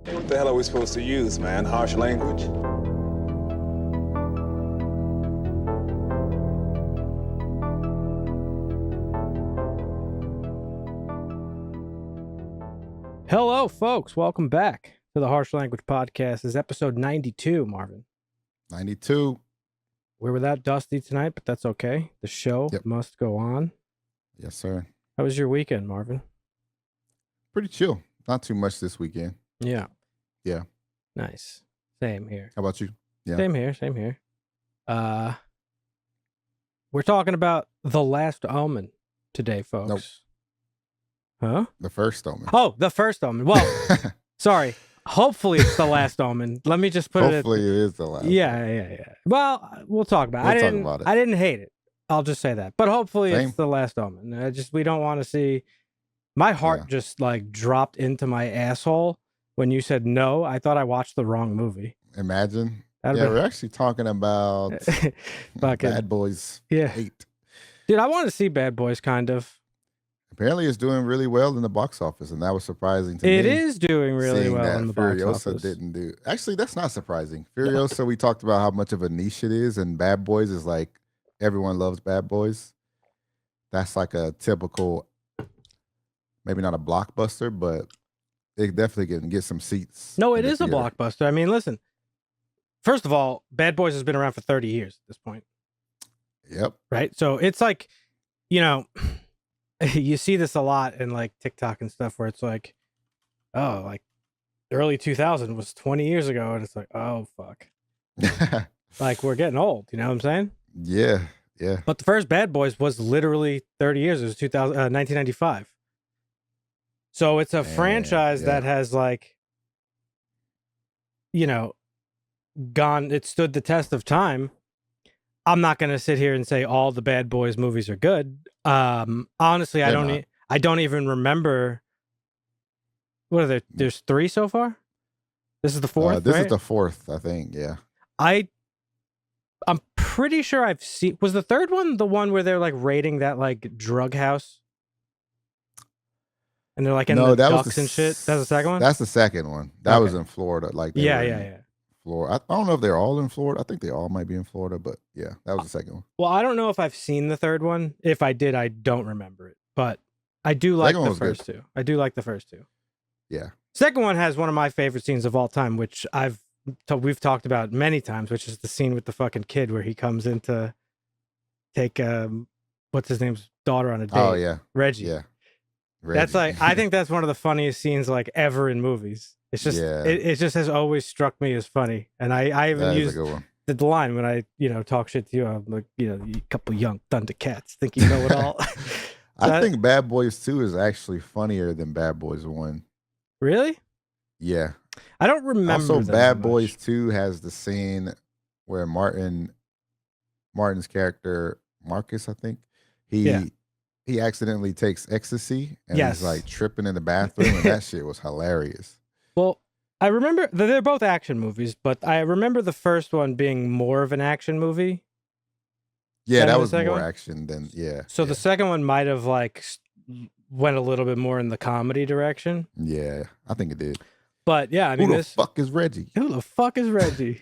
What the hell are we supposed to use, man? Harsh language? Hello, folks. Welcome back to the Harsh Language Podcast. This is episode 92, Marvin. 92. We're without Dusty tonight, but that's okay. The show must go on. Yes, sir. How was your weekend, Marvin? Pretty chill. Not too much this weekend. Yeah. Yeah. Nice. Same here. How about you? Yeah. Same here. We're talking about The Last Omen today, folks. Nope. Huh? The First Omen. Oh, The First Omen. Well, sorry. Hopefully it's The Last Omen. Let me just put Hopefully it is The Last Yeah. Well, we'll talk about it. I didn't hate it. I'll just say that. But hopefully it's The Last Omen. We don't want to see... My heart just like dropped into my asshole when you said no. I thought I watched the wrong movie. Imagine. We're actually talking about Bad Boys 8. Dude, I want to see Bad Boys, kind of. Apparently it's doing really well in the box office, and that was surprising to me. It is doing really well in the box office. Didn't do. Actually, that's not surprising. Furiosa, we talked about how much of a niche it is, and Bad Boys is like, everyone loves Bad Boys. That's like a typical, maybe not a blockbuster, but it definitely can get some seats. No, it is a blockbuster. I mean, listen, first of all, Bad Boys has been around for 30 years at this point. Yep. Right? So it's like, you see this a lot in like TikTok and stuff where it's like, oh, like early 2000 was 20 years ago. And it's like, oh, fuck. Like we're getting old. You know what I'm saying? Yeah. But the first Bad Boys was literally 30 years. It was 1995. So it's a franchise that has like, it stood the test of time. I'm not going to sit here and say all the Bad Boys movies are good. Honestly, I don't even remember. What are there? There's 3 so far. This is the 4th. This is the 4th, I think. Yeah. I'm pretty sure I've seen. Was the 3rd one the one where they're like raiding that like drug house? And they're like in the ducks and shit. That's the second one. That's the second one. That was in Florida. Like yeah. Florida. I don't know if they're all in Florida. I think they all might be in Florida, but yeah, that was the second one. Well, I don't know if I've seen the 3rd one. If I did, I don't remember it. But I do like the first 2. I do like the first 2. Yeah. Second one has one of my favorite scenes of all time, which we've talked about many times, which is the scene with the fucking kid where he comes in to take what's his name's daughter on a date. Oh yeah, Reggie. Yeah. That's like, I think that's one of the funniest scenes like ever in movies. It's just, it just has always struck me as funny. And I even used the line when I, talk shit to you. I'm like, you couple young Thundercats think you know it all. I think Bad Boys 2 is actually funnier than Bad Boys 1. Really? Yeah. I don't remember. Also, Bad Boys 2 has the scene where Martin's character, Marcus, I think, he accidentally takes ecstasy and he's like tripping in the bathroom, and that shit was hilarious. Well, I remember they're both action movies, but I remember the first one being more of an action movie. Yeah, that was more action than So the second one might have like went a little bit more in the comedy direction. Yeah, I think it did. But yeah, I mean, who the fuck is Reggie? Who the fuck is Reggie?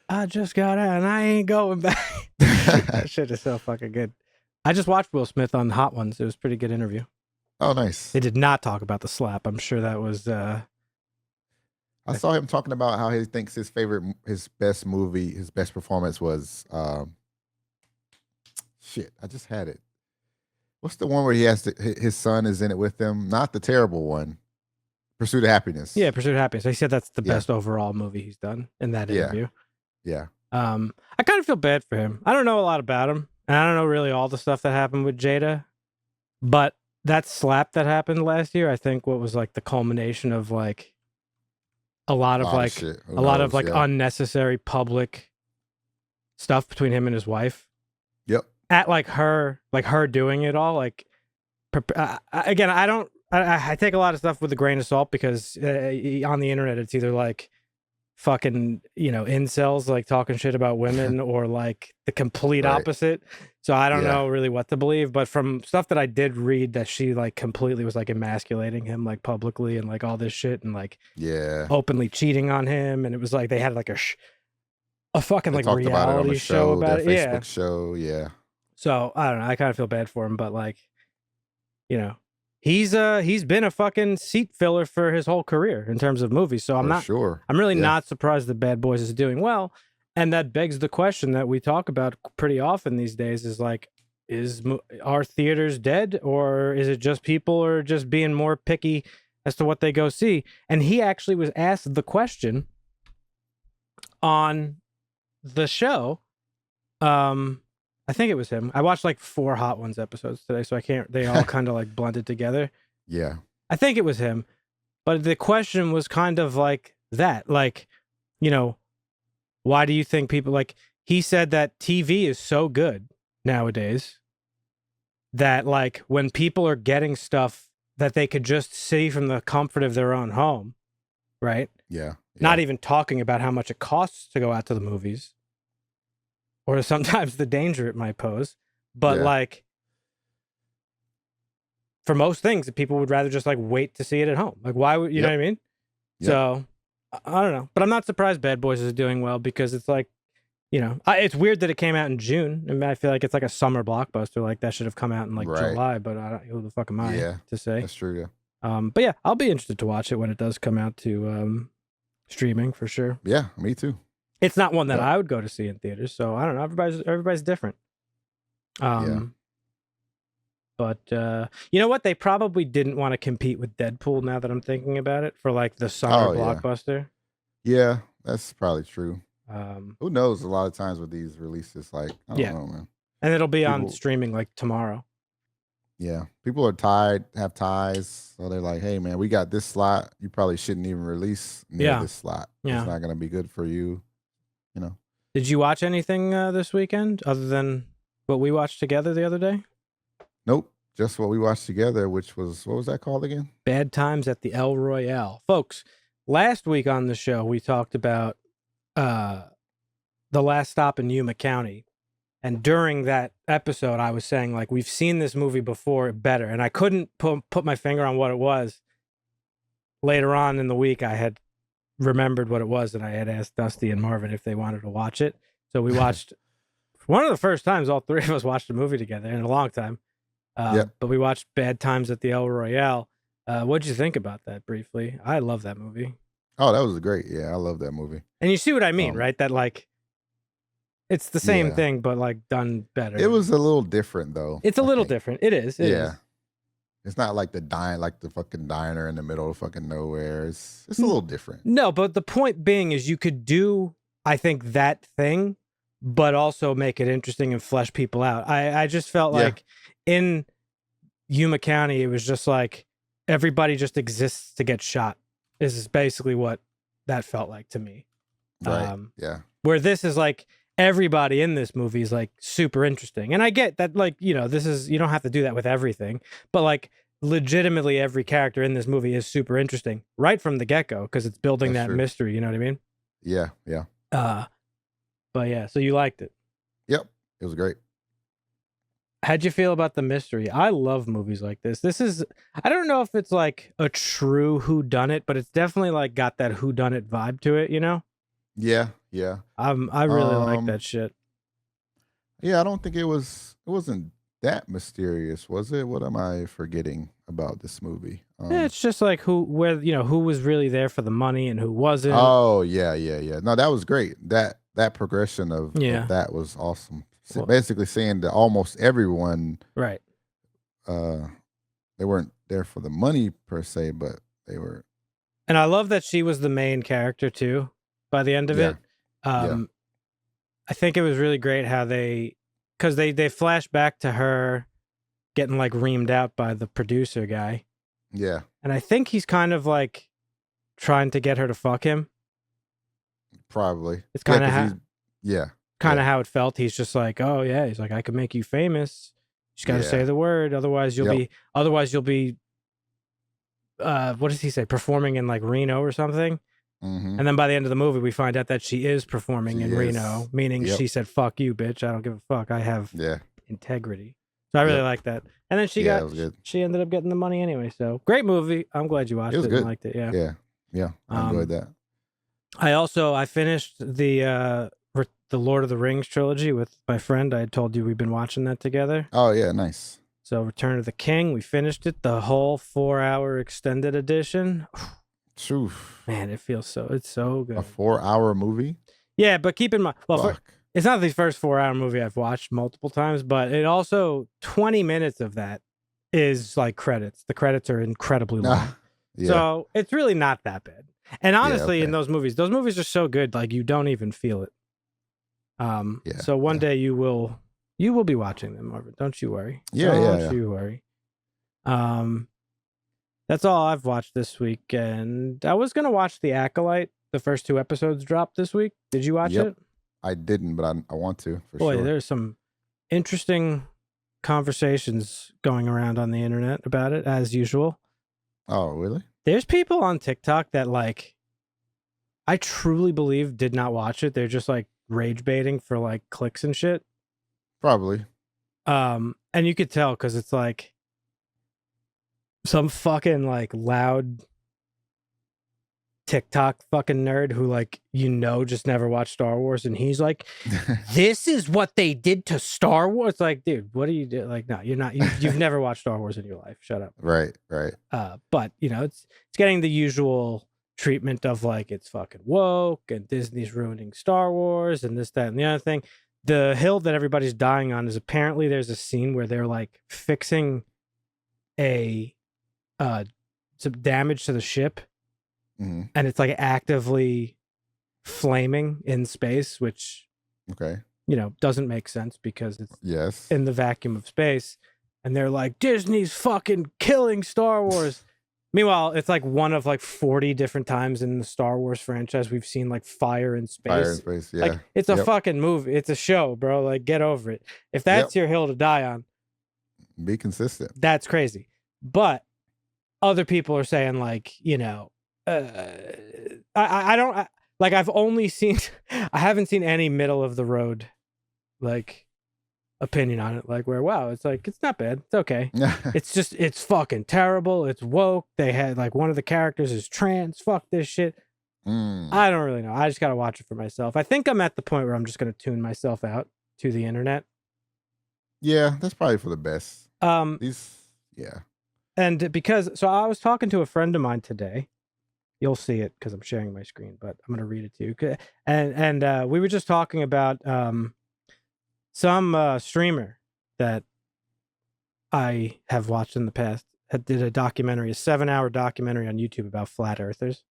I just got out and I ain't going back. That shit is so fucking good. I just watched Will Smith on Hot Ones. It was a pretty good interview. Oh, nice. They did not talk about the slap. I'm sure that was... I saw him talking about how he thinks his best movie, his best performance was... shit, I just had it. What's the one where he has his son is in it with him? Not the terrible one. Pursuit of Happiness. Yeah, Pursuit of Happiness. He said that's the best overall movie he's done in that interview. Yeah. I kind of feel bad for him. I don't know a lot about him. And I don't know really all the stuff that happened with Jada, but that slap that happened last year, I think what was like the culmination of like a lot of unnecessary public stuff between him and his wife. Yep. At like her doing it all. Like, again, I take a lot of stuff with a grain of salt because on the internet, it's either like fucking, incels like talking shit about women or like the complete Right. opposite. So I don't Yeah. know really what to believe, but from stuff that I did read that she like completely was like emasculating him like publicly and like all this shit and like Yeah. openly cheating on him. And it was like they had like a fucking They like talked about it on reality the show show, their about it. Yeah. Facebook show. Yeah. So I don't know. I kind of feel bad for him, but like, he's been a fucking seat filler for his whole career in terms of movies. So I'm really not surprised that Bad Boys is doing well. And that begs the question that we talk about pretty often these days is like, are theaters dead, or is it just people are just being more picky as to what they go see? And he actually was asked the question on the show. I think it was him. I watched like 4 Hot Ones episodes today, so I can't. They all kind of like blended together. Yeah. I think it was him, but the question was kind of like that, like, why do you think people like? He said that TV is so good nowadays that like when people are getting stuff that they could just see from the comfort of their own home, right? Yeah. Not even talking about how much it costs to go out to the movies or sometimes the danger it might pose. But like for most things, people would rather just like wait to see it at home. Like why would you know what I mean? Yep. So I don't know, but I'm not surprised Bad Boys is doing well because it's like, it's weird that it came out in June. I mean, I feel like it's like a summer blockbuster. Like that should have come out in like July, but who the fuck am I to say? That's true. Yeah. But yeah, I'll be interested to watch it when it does come out to streaming for sure. Yeah, me too. It's not one that I would go to see in theaters, so I don't know. Everybody's different. But you know what? They probably didn't want to compete with Deadpool. Now that I'm thinking about it, for like the summer blockbuster. Yeah, that's probably true. Who knows? A lot of times with these releases, like I don't know, man. And it'll be on streaming like tomorrow. Yeah, people are have ties, so they're like, "Hey, man, we got this slot. You probably shouldn't even release near this slot. It's not going to be good for you." Did you watch anything this weekend other than what we watched together the other day? Nope, just what we watched together, which was, what was that called again? Bad Times at the El Royale. Folks, last week on the show, we talked about The Last Stop in Yuma County. And during that episode, I was saying, like, we've seen this movie before better. And I couldn't put my finger on what it was. Later on in the week, I had remembered what it was, and I had asked Dusty and Marvin if they wanted to watch it. So we watched one of the first times all three of us watched a movie together in a long time. But we watched Bad Times at the El Royale. What'd you think about that briefly? I love that movie. Oh, that was great. Yeah, I love that movie. And you see what I mean, right? That like it's the same thing, but like done better. It was a little different though. It's a little different. It is. It is. It's not like the fucking diner in the middle of fucking nowhere. It's a little different. No, but the point being is you could do, I think, that thing, but also make it interesting and flesh people out. I just felt like in Yuma County, it was just like everybody just exists to get shot. This is basically what that felt like to me. Right. Where this is like everybody in this movie is like super interesting. And I get that, like, this is, you don't have to do that with everything, but like legitimately every character in this movie is super interesting right from the get-go because it's building that mystery. You know what I mean? Yeah. But yeah, so you liked it. Yep. It was great. How'd you feel about the mystery? I love movies like this. This is, I don't know if it's like a true whodunit, but it's definitely like got that whodunit vibe to it, Yeah. I really like that shit. Yeah, I don't think it wasn't that mysterious, was it? What am I forgetting about this movie? Yeah, it's just like who was really there for the money and who wasn't. Oh, yeah. No, that was great. That progression of that was awesome. So basically saying that almost everyone, right? They weren't there for the money per se, but they were. And I love that she was the main character too. By the end of it, I think it was really great how because they flash back to her getting like reamed out by the producer guy. Yeah, and I think he's kind of like trying to get her to fuck him. Probably. It's kind of how it felt. He's just like, oh yeah, he's like, I could make you famous. You just got to say the word, otherwise you'll be. What does he say? Performing in like Reno or something. Mhm. And then by the end of the movie, we find out that she is performing She in is. Reno, meaning Yep. she said, "Fuck you, bitch. I don't give a fuck. I have Yeah. integrity." So I really Yep. like that. And then Yeah, it was good. she ended up getting the money anyway. So great movie. I'm glad you watched It was and good. liked it. Yeah. Yeah. I enjoyed that. I finished the Lord of the Rings trilogy with my friend. I had told you we've been watching that together. Oh yeah, nice. So Return of the King, we finished it, the whole 4-hour extended edition. Phew. Man, it's so good. A 4-hour movie? Yeah, but keep in mind, Fuck. it's not the first 4-hour movie I've watched multiple times, but it also 20 minutes of that is like credits. The credits are incredibly long. Yeah. So it's really not that bad. And honestly, okay. in those movies are so good, like you don't even feel it. So one day you will be watching them, Marvin. Don't you worry. Don't you worry. That's all I've watched this week. And I was gonna watch The Acolyte. The first 2 episodes dropped this week. Did you watch it? I didn't, but I want to for Boy, sure. there's some interesting conversations going around on the internet about it, as usual. Oh, really? There's people on TikTok that like I truly believe did not watch it. They're just like rage baiting for like clicks and shit. Probably. And you could tell because it's like some fucking like loud TikTok fucking nerd who like just never watched Star Wars, and he's like, "This is what they did to Star Wars." Like, dude, what do you do? Like, no, you're not. You've never watched Star Wars in your life. Shut up. Right. But it's getting the usual treatment of like it's fucking woke and Disney's ruining Star Wars and this, that, and the other thing. The hill that everybody's dying on is apparently there's a scene where they're like fixing some damage to the ship, Mm-hmm. and it's like actively flaming in space, which Okay. doesn't make sense because it's Yes. in the vacuum of space. And they're like, Disney's fucking killing Star Wars. Meanwhile, it's like one of like 40 different times in the Star Wars franchise we've seen like fire in space. Fire in space. Yeah. Like it's a fucking movie. It's a show, bro. Like get over it. If that's your hill to die on, be consistent. that's crazy. But other people are saying like, I don't like I've only seen I haven't seen any middle of the road like opinion on it, like where it's like it's not bad, it's okay. It's fucking terrible, it's woke, they had like one of the characters is trans, fuck this shit. I don't really know, I just gotta watch it for myself. I think I'm at the point where I'm just gonna tune myself out to the internet. Yeah, that's probably for the best. And because I was talking to a friend of mine today. You'll see it because I'm sharing my screen, but I'm going to read it to you. And we were just talking about some streamer that I have watched in the past did a 7-hour documentary on YouTube about flat earthers.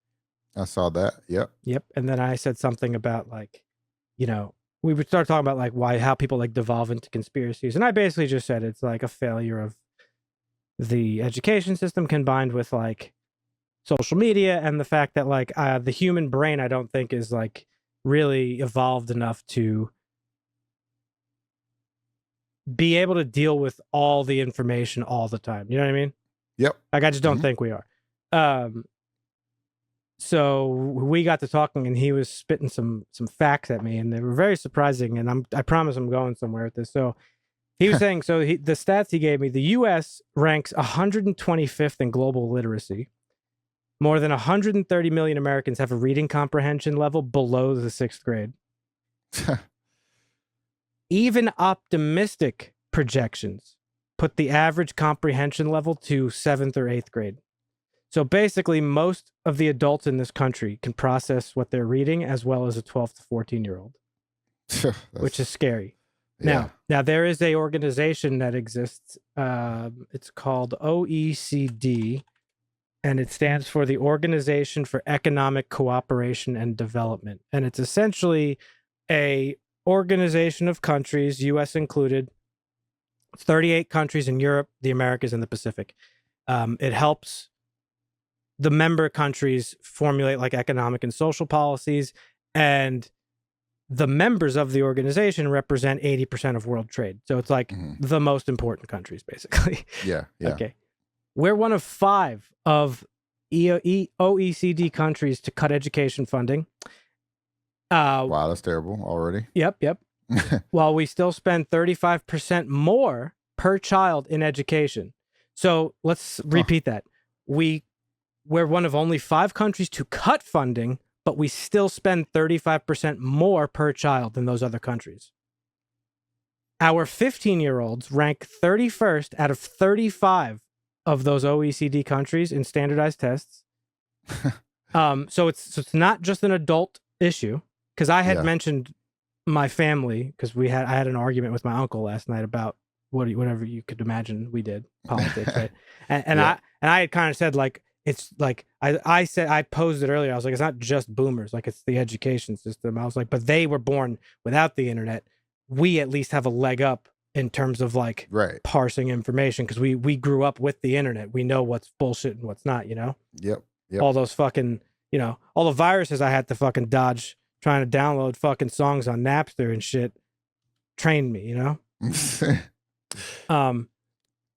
I saw that. Yep. And then I said something about like, we would start talking about like how people like devolve into conspiracies. And I basically just said it's like a failure of the education system combined with like social media and the fact that like the human brain I don't think is like really evolved enough to be able to deal with all the information all the time. You know what I mean? Yep. Like I just don't think we are. So we got to talking and he was spitting some facts at me and they were very surprising, and I promise I'm going somewhere with this. So he was saying the stats he gave me, the US ranks 125th in global literacy. More than 130 million Americans have a reading comprehension level below the 6th grade. Even optimistic projections put the average comprehension level to 7th or 8th grade. So basically, most of the adults in this country can process what they're reading as well as a 12 to 14-year-old, which is scary. Yeah. Now there is a organization that exists. It's called OECD. And it stands for the Organization for Economic Cooperation and Development. And it's essentially a organization of countries, US included, 38 countries in Europe, the Americas, and the Pacific. It helps the member countries formulate like economic and social policies. And the members of the organization represent 80% of world trade. So it's like the most important countries, basically. Yeah. Okay. We're one of 5 of OECD countries to cut education funding. Wow, that's terrible already. Yep. While we still spend 35% more per child in education. So let's repeat that. We're one of only 5 countries to cut funding, but we still spend 35% more per child than those other countries. Our 15-year-olds rank 31st out of 35 of those OECD countries in standardized tests. So it's not just an adult issue, because I had mentioned my family, because I had an argument with my uncle last night about whatever you could imagine we did, politics, right? And I had kind of said, like, it's like I said, I posed it earlier. I was like, it's not just boomers, like it's the education system. I was like, but they were born without the internet. We at least have a leg up in terms of like parsing information, because we grew up with the internet. We know what's bullshit and what's not, you know? Yep. All those fucking, you know, all the viruses I had to fucking dodge trying to download fucking songs on Napster and shit trained me, you know?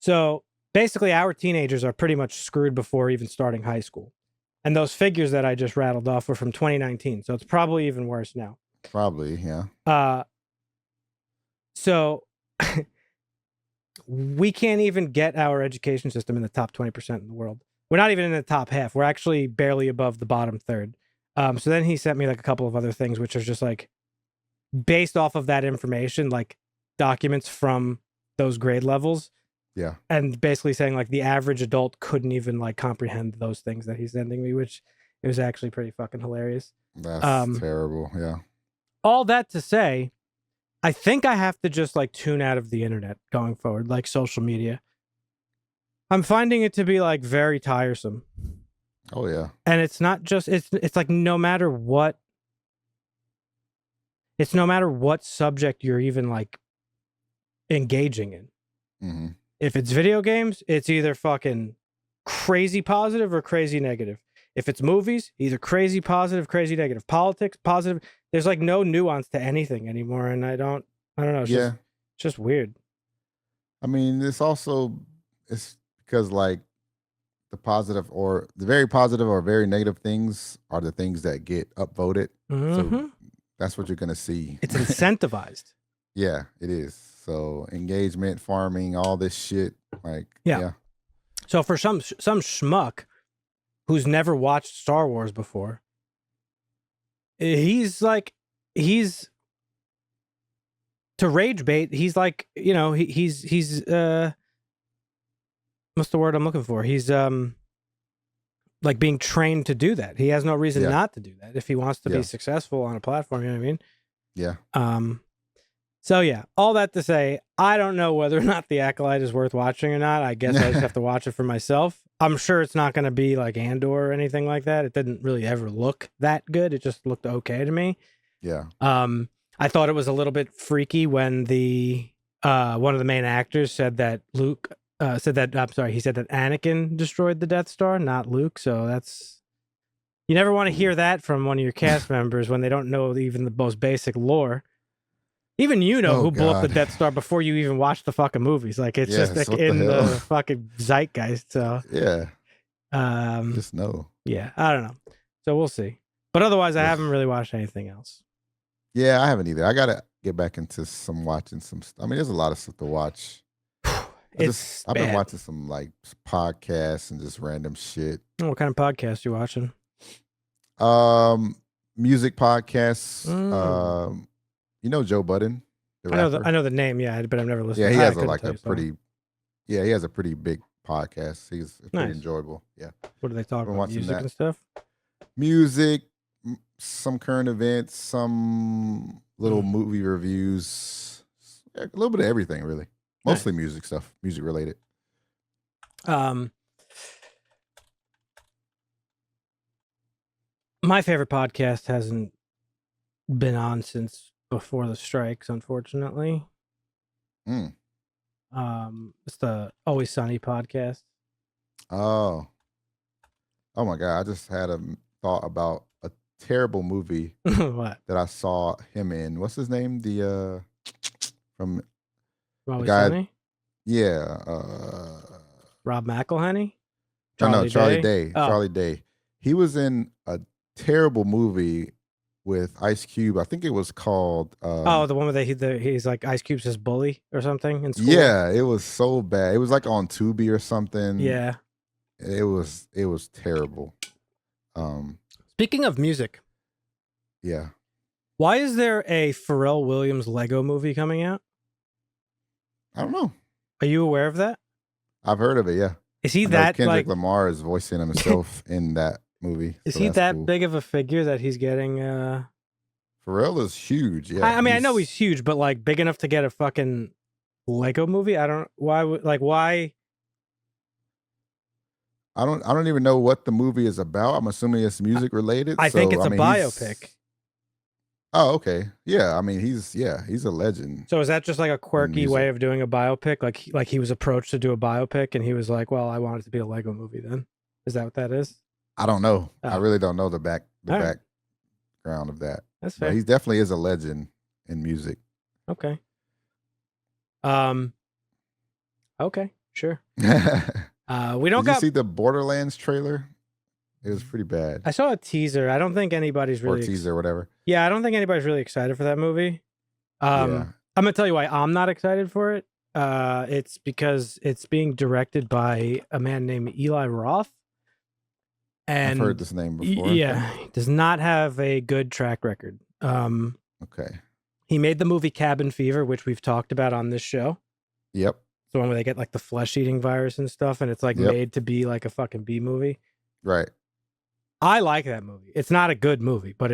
So basically our teenagers are pretty much screwed before even starting high school. And those figures that I just rattled off were from 2019. So it's probably even worse now. Probably, yeah. So we can't even get our education system in the top 20% in the world. We're not even in the top half. We're actually barely above the bottom third. So then he sent me like a couple of other things, which are just like based off of that information, like documents from those grade levels. Yeah. And basically saying like the average adult couldn't even like comprehend those things that he's sending me, which it was actually pretty fucking hilarious. That's terrible. Yeah. All that to say, I think I have to just like tune out of the internet going forward, like social media. I'm finding it to be like very tiresome. Oh yeah. And it's not just it's like no matter what subject you're even like engaging in. Mm-hmm. If it's video games, it's either fucking crazy positive or crazy negative. If it's movies, either crazy positive, crazy negative. Politics, positive. There's like no nuance to anything anymore, and I don't know. It's just weird. I mean, it's because like the very positive or very negative things are the things that get upvoted. Mm-hmm. So that's what you're gonna see. It's incentivized. Yeah, it is. So engagement, farming, all this shit, like yeah. So for some schmuck who's never watched Star Wars before, he's to rage bait. He's like, you know, he's what's the word I'm looking for? He's like being trained to do that. He has no reason not to do that if he wants to be successful on a platform. You know what I mean? Yeah. So yeah, all that to say, I don't know whether or not The Acolyte is worth watching or not. I guess I just have to watch it for myself. I'm sure it's not going to be like Andor or anything like that. It didn't really ever look that good. It just looked okay to me. Yeah. I thought it was a little bit freaky when the one of the main actors said that he said that Anakin destroyed the Death Star, not Luke. So you never want to hear that from one of your cast members when they don't know even the most basic lore. Even who blew up the Death Star before you even watch the fucking movies. Like it's just like in the fucking zeitgeist. So yeah. Just know. Yeah, I don't know. So we'll see. But otherwise, I haven't really watched anything else. Yeah, I haven't either. I gotta get back into watching some. I mean, there's a lot of stuff to watch. I've been watching some like podcasts and just random shit. What kind of podcasts you watching? Music podcasts. You know Joe Budden? I know the name, but I've never listened. Yeah, he has he has a pretty big podcast. It's pretty enjoyable. Yeah. What do they talk about? Music and stuff? Music, some current events, some little movie reviews, a little bit of everything, really. Mostly music stuff, music related. My favorite podcast hasn't been on since before the strikes, unfortunately. It's the Always Sunny podcast. Oh my God! I just had a thought about a terrible movie what that I saw him in. What's his name? The from Always the guy, Sunny? yeah. Rob McElhenney? Charlie Day. Oh. Charlie Day. He was in a terrible movie with Ice Cube. I think it was called. The one where he's like Ice Cube's his bully or something in school. Yeah, it was so bad. It was like on Tubi or something. Yeah. It was terrible. Speaking of music. Yeah. Why is there a Pharrell Williams Lego movie coming out? I don't know. Are you aware of that? I've heard of it, yeah. Is he I know that Kendrick like Lamar is voicing himself in that movie. Is so he that's that cool. big of a figure that he's getting Pharrell is huge, yeah. I mean, I know he's huge, but like big enough to get a fucking Lego movie? I don't why I don't even know what the movie is about. I'm assuming it's music related. I think it's a biopic. Oh, okay. Yeah, I mean he's a legend. So is that just like a quirky way of doing a biopic? Like he was approached to do a biopic and he was like, "Well, I want it to be a Lego movie then." Is that what that is? I don't know. Oh. I really don't know the background of that. That's fair. But he definitely is a legend in music. Okay. Okay, sure. We don't Did you see the Borderlands trailer? It was pretty bad. I saw a teaser. I don't think anybody's really Or teaser, whatever. Yeah, I don't think anybody's really excited for that movie. I'm gonna tell you why I'm not excited for it. It's because it's being directed by a man named Eli Roth. And I've heard this name before. Yeah, he does not have a good track record. Okay. He made the movie Cabin Fever, which we've talked about on this show. Yep. The one where they get like the flesh-eating virus and stuff, and it's like made to be like a fucking B movie. Right. I like that movie. It's not a good movie, but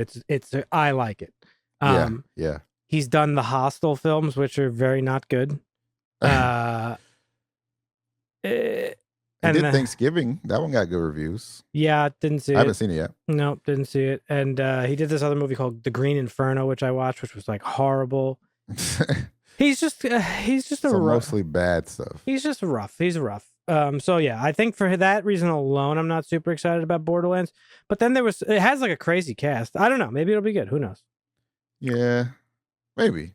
I like it. Yeah. He's done the Hostel films, which are very not good. And did Thanksgiving. That one got good reviews. Yeah, didn't see it. I haven't seen it yet. No, didn't see it. And he did this other movie called The Green Inferno, which I watched, which was like horrible. He's just mostly bad stuff. He's just rough. He's rough. So yeah, I think for that reason alone, I'm not super excited about Borderlands. But then it has like a crazy cast. I don't know. Maybe it'll be good. Who knows? Yeah, maybe.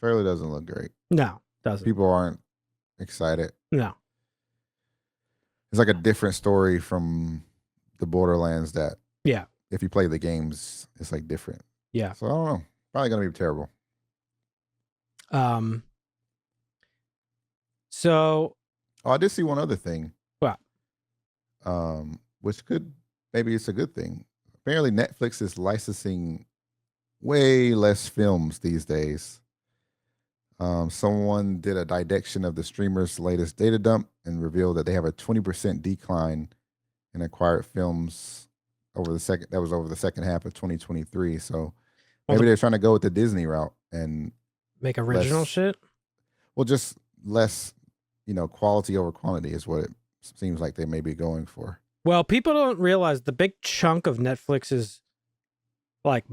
Trailer doesn't look great. No, doesn't. People aren't excited. No. It's like a different story from the Borderlands that, yeah, if you play the games, it's like different. Yeah. So I don't know. Probably gonna be terrible. So. Oh, I did see one other thing. What? Which maybe it's a good thing. Apparently, Netflix is licensing way less films these days. Someone did a dissection of the streamer's latest data dump and revealed that they have a 20% decline in acquired films over the second half of 2023. So maybe they're trying to go with the Disney route and make original shit. Well, just less, quality over quantity is what it seems like they may be going for. Well, people don't realize the big chunk of Netflix's like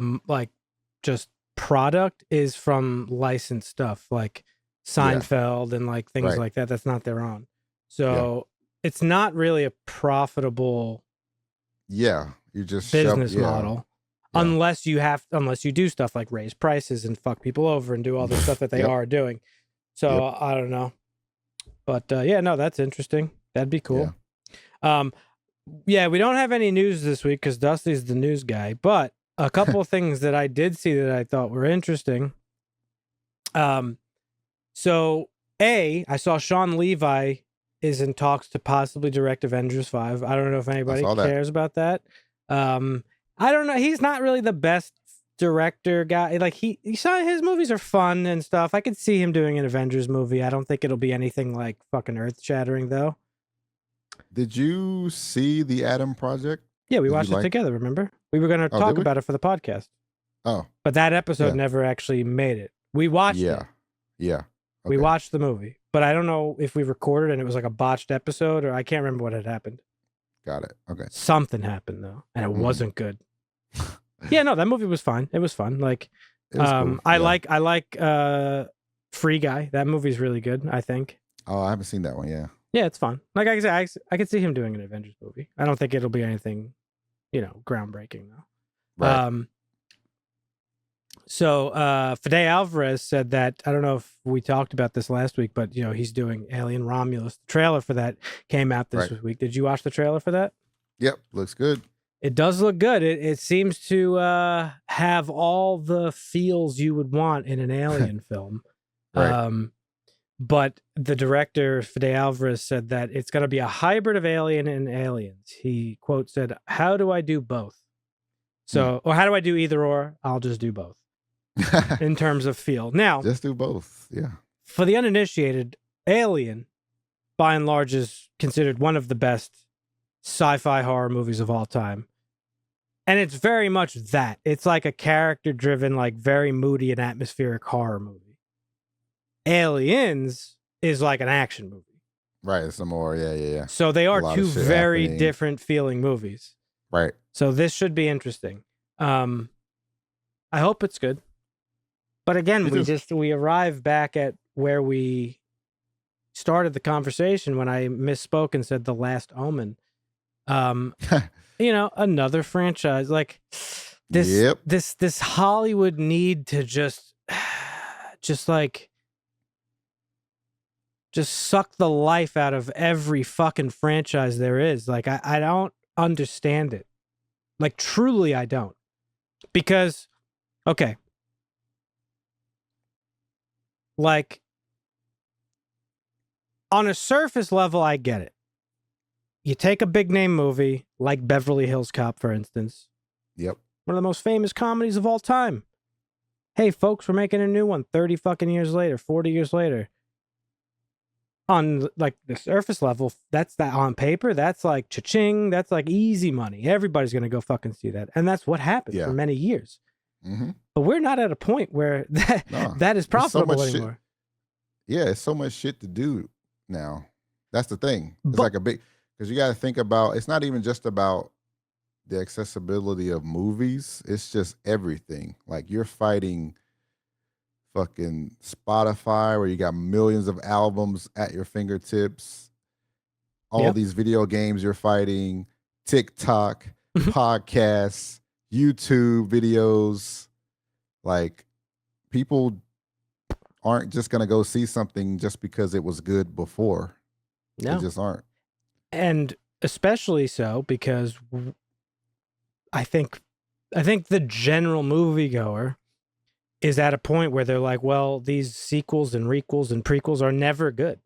just product is from licensed stuff like Seinfeld and like things like that. That's not their own. So it's not really a profitable you just business model unless you do stuff like raise prices and fuck people over and do all the stuff that they are doing. So I don't know. But no, that's interesting. That'd be cool. We don't have any news this week because Dusty's the news guy, but a couple of things that I did see that I thought were interesting. So I saw Sean Levi is in talks to possibly direct Avengers 5. I don't know if anybody cares about that. I don't know. He's not really the best director guy. Like he saw his movies are fun and stuff. I could see him doing an Avengers movie. I don't think it'll be anything like fucking earth shattering though. Did you see the Adam Project? Yeah, we watched it together, remember? We were going to talk about it for the podcast. Oh. But that episode never actually made it. We watched it. Yeah. Okay. We watched the movie. But I don't know if we recorded and it was like a botched episode or I can't remember what had happened. Got it. Okay. Something happened though, and it wasn't good. Yeah, no, that movie was fine. It was fun. Like cool. I like Free Guy. That movie's really good, I think. Oh, I haven't seen that one, yeah. Yeah, it's fun. Like I said, I could see him doing an Avengers movie. I don't think it'll be anything, groundbreaking though. Right. So Fede Alvarez said that, I don't know if we talked about this last week, but he's doing Alien Romulus. The trailer for that came out this week. Did you watch the trailer for that? Yep, looks good. It does look good. It seems to have all the feels you would want in an Alien film. Right. But the director, Fede Alvarez, said that it's going to be a hybrid of Alien and Aliens. He, quote, said, "How do I do both? So, or how do I do either or? I'll just do both." In terms of feel. Now, just do both. Yeah. For the uninitiated, Alien, by and large, is considered one of the best sci-fi horror movies of all time. And it's very much that. It's like a character-driven, like very moody and atmospheric horror movie. Aliens is like an action movie. Right. It's some more. Yeah. So they are two very different feeling movies. Right. So this should be interesting. I hope it's good. But again, we arrive back at where we started the conversation when I misspoke and said The Last Omen. Another franchise like this. Yep. This Hollywood need to just suck the life out of every fucking franchise there is. Like I don't understand it. Like truly, I don't. Because, okay. Like, on a surface level, I get it. You take a big name movie, like Beverly Hills Cop, for instance. Yep. One of the most famous comedies of all time. Hey, folks, we're making a new one 30 fucking years later, 40 years later. On, like, the surface level, that's that on paper, that's like cha-ching, that's like easy money. Everybody's going to go fucking see that. And that's what happened for many years. Mm-hmm. But we're not at a point where that is profitable anymore. It's so much shit to do now. That's the thing. It's like a big, because you got to think about, it's not even just about the accessibility of movies. It's just everything. Like you're fighting fucking Spotify where you got millions of albums at your fingertips. All these video games you're fighting, TikTok, podcasts, YouTube videos. Like people aren't just going to go see something just because it was good before. No. They just aren't. And especially so because I think the general moviegoer is at a point where they're like, well, these sequels and requels and prequels are never good.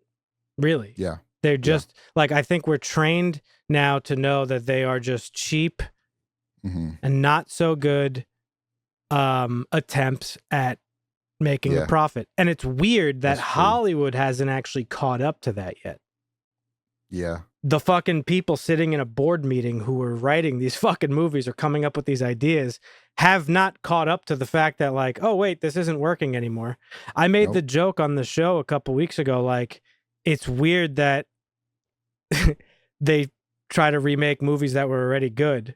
Really. Yeah. They're just like, I think we're trained now to know that they are just cheap and not so good attempts at making a profit. And it's weird that Hollywood hasn't actually caught up to that yet. Yeah. The fucking people sitting in a board meeting who are writing these fucking movies or coming up with these ideas have not caught up to the fact that, like, oh, wait, this isn't working anymore. I made the joke on the show a couple weeks ago, like, it's weird that they try to remake movies that were already good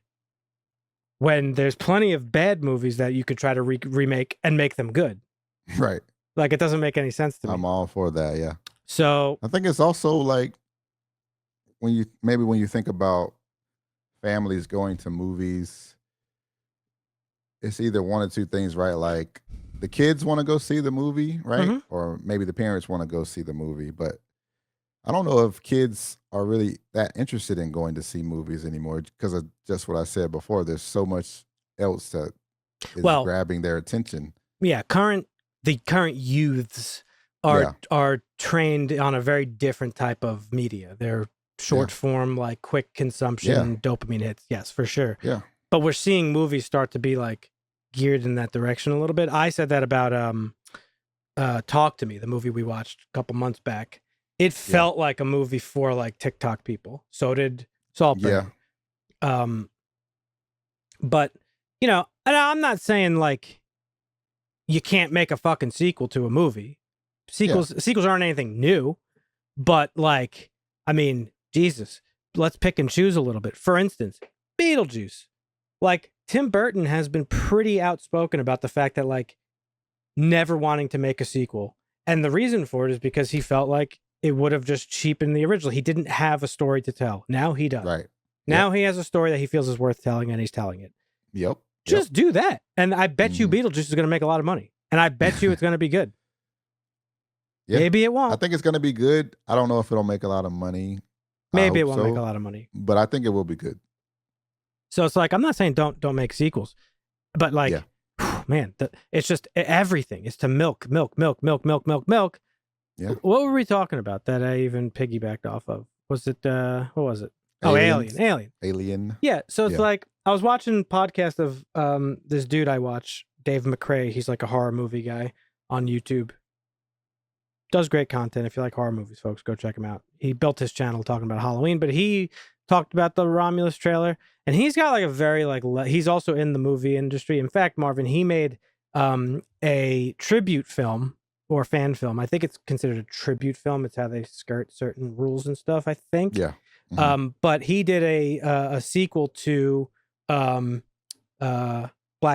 when there's plenty of bad movies that you could try to remake and make them good. Right. Like, it doesn't make any sense to me. I'm all for that, yeah. So I think it's also like when you think about families going to movies, it's either one or two things, right? Like the kids want to go see the movie, right? Or maybe the parents want to go see the movie, but I don't know if kids are really that interested in going to see movies anymore because of just what I said before. There's so much else that is grabbing their attention. Yeah, the current youths are trained on a very different type of media. They're short form, like quick consumption, dopamine hits. Yes, for sure. Yeah. But we're seeing movies start to be like geared in that direction a little bit. I said that about Talk to Me, the movie we watched a couple months back. It felt like a movie for like TikTok people. So did Saltburn. Yeah. But and I'm not saying like you can't make a fucking sequel to a movie. Sequels aren't anything new, but like, I mean, Jesus, let's pick and choose a little bit. For instance, Beetlejuice. Like, Tim Burton has been pretty outspoken about the fact that, like, never wanting to make a sequel. And the reason for it is because he felt like it would have just cheapened the original. He didn't have a story to tell. Now he does. Right. Now he has a story that he feels is worth telling, and he's telling it. Yep. Just do that. And I bet you Beetlejuice is going to make a lot of money. And I bet you it's going to be good. Yeah. Maybe it won't. I think it's going to be good. I don't know if it'll make a lot of money. Maybe it won't make a lot of money. But I think it will be good. So it's like, I'm not saying don't make sequels. But like, man, it's just everything is to milk. Yeah. What were we talking about that I even piggybacked off of? Was it, what was it? Aliens. Oh, Alien. Yeah. So it's like, I was watching a podcast of this dude I watch, Dave McRae. He's like a horror movie guy on YouTube. Does great content. If you like horror movies, folks, go check him out. He built his channel talking about Halloween, but he talked about the Romulus trailer, and he's got like a very he's also in the movie industry. In fact, Marvin, he made a tribute film or fan film. I think it's considered a tribute film. It's how they skirt certain rules and stuff, I think. Yeah. But he did a sequel to Black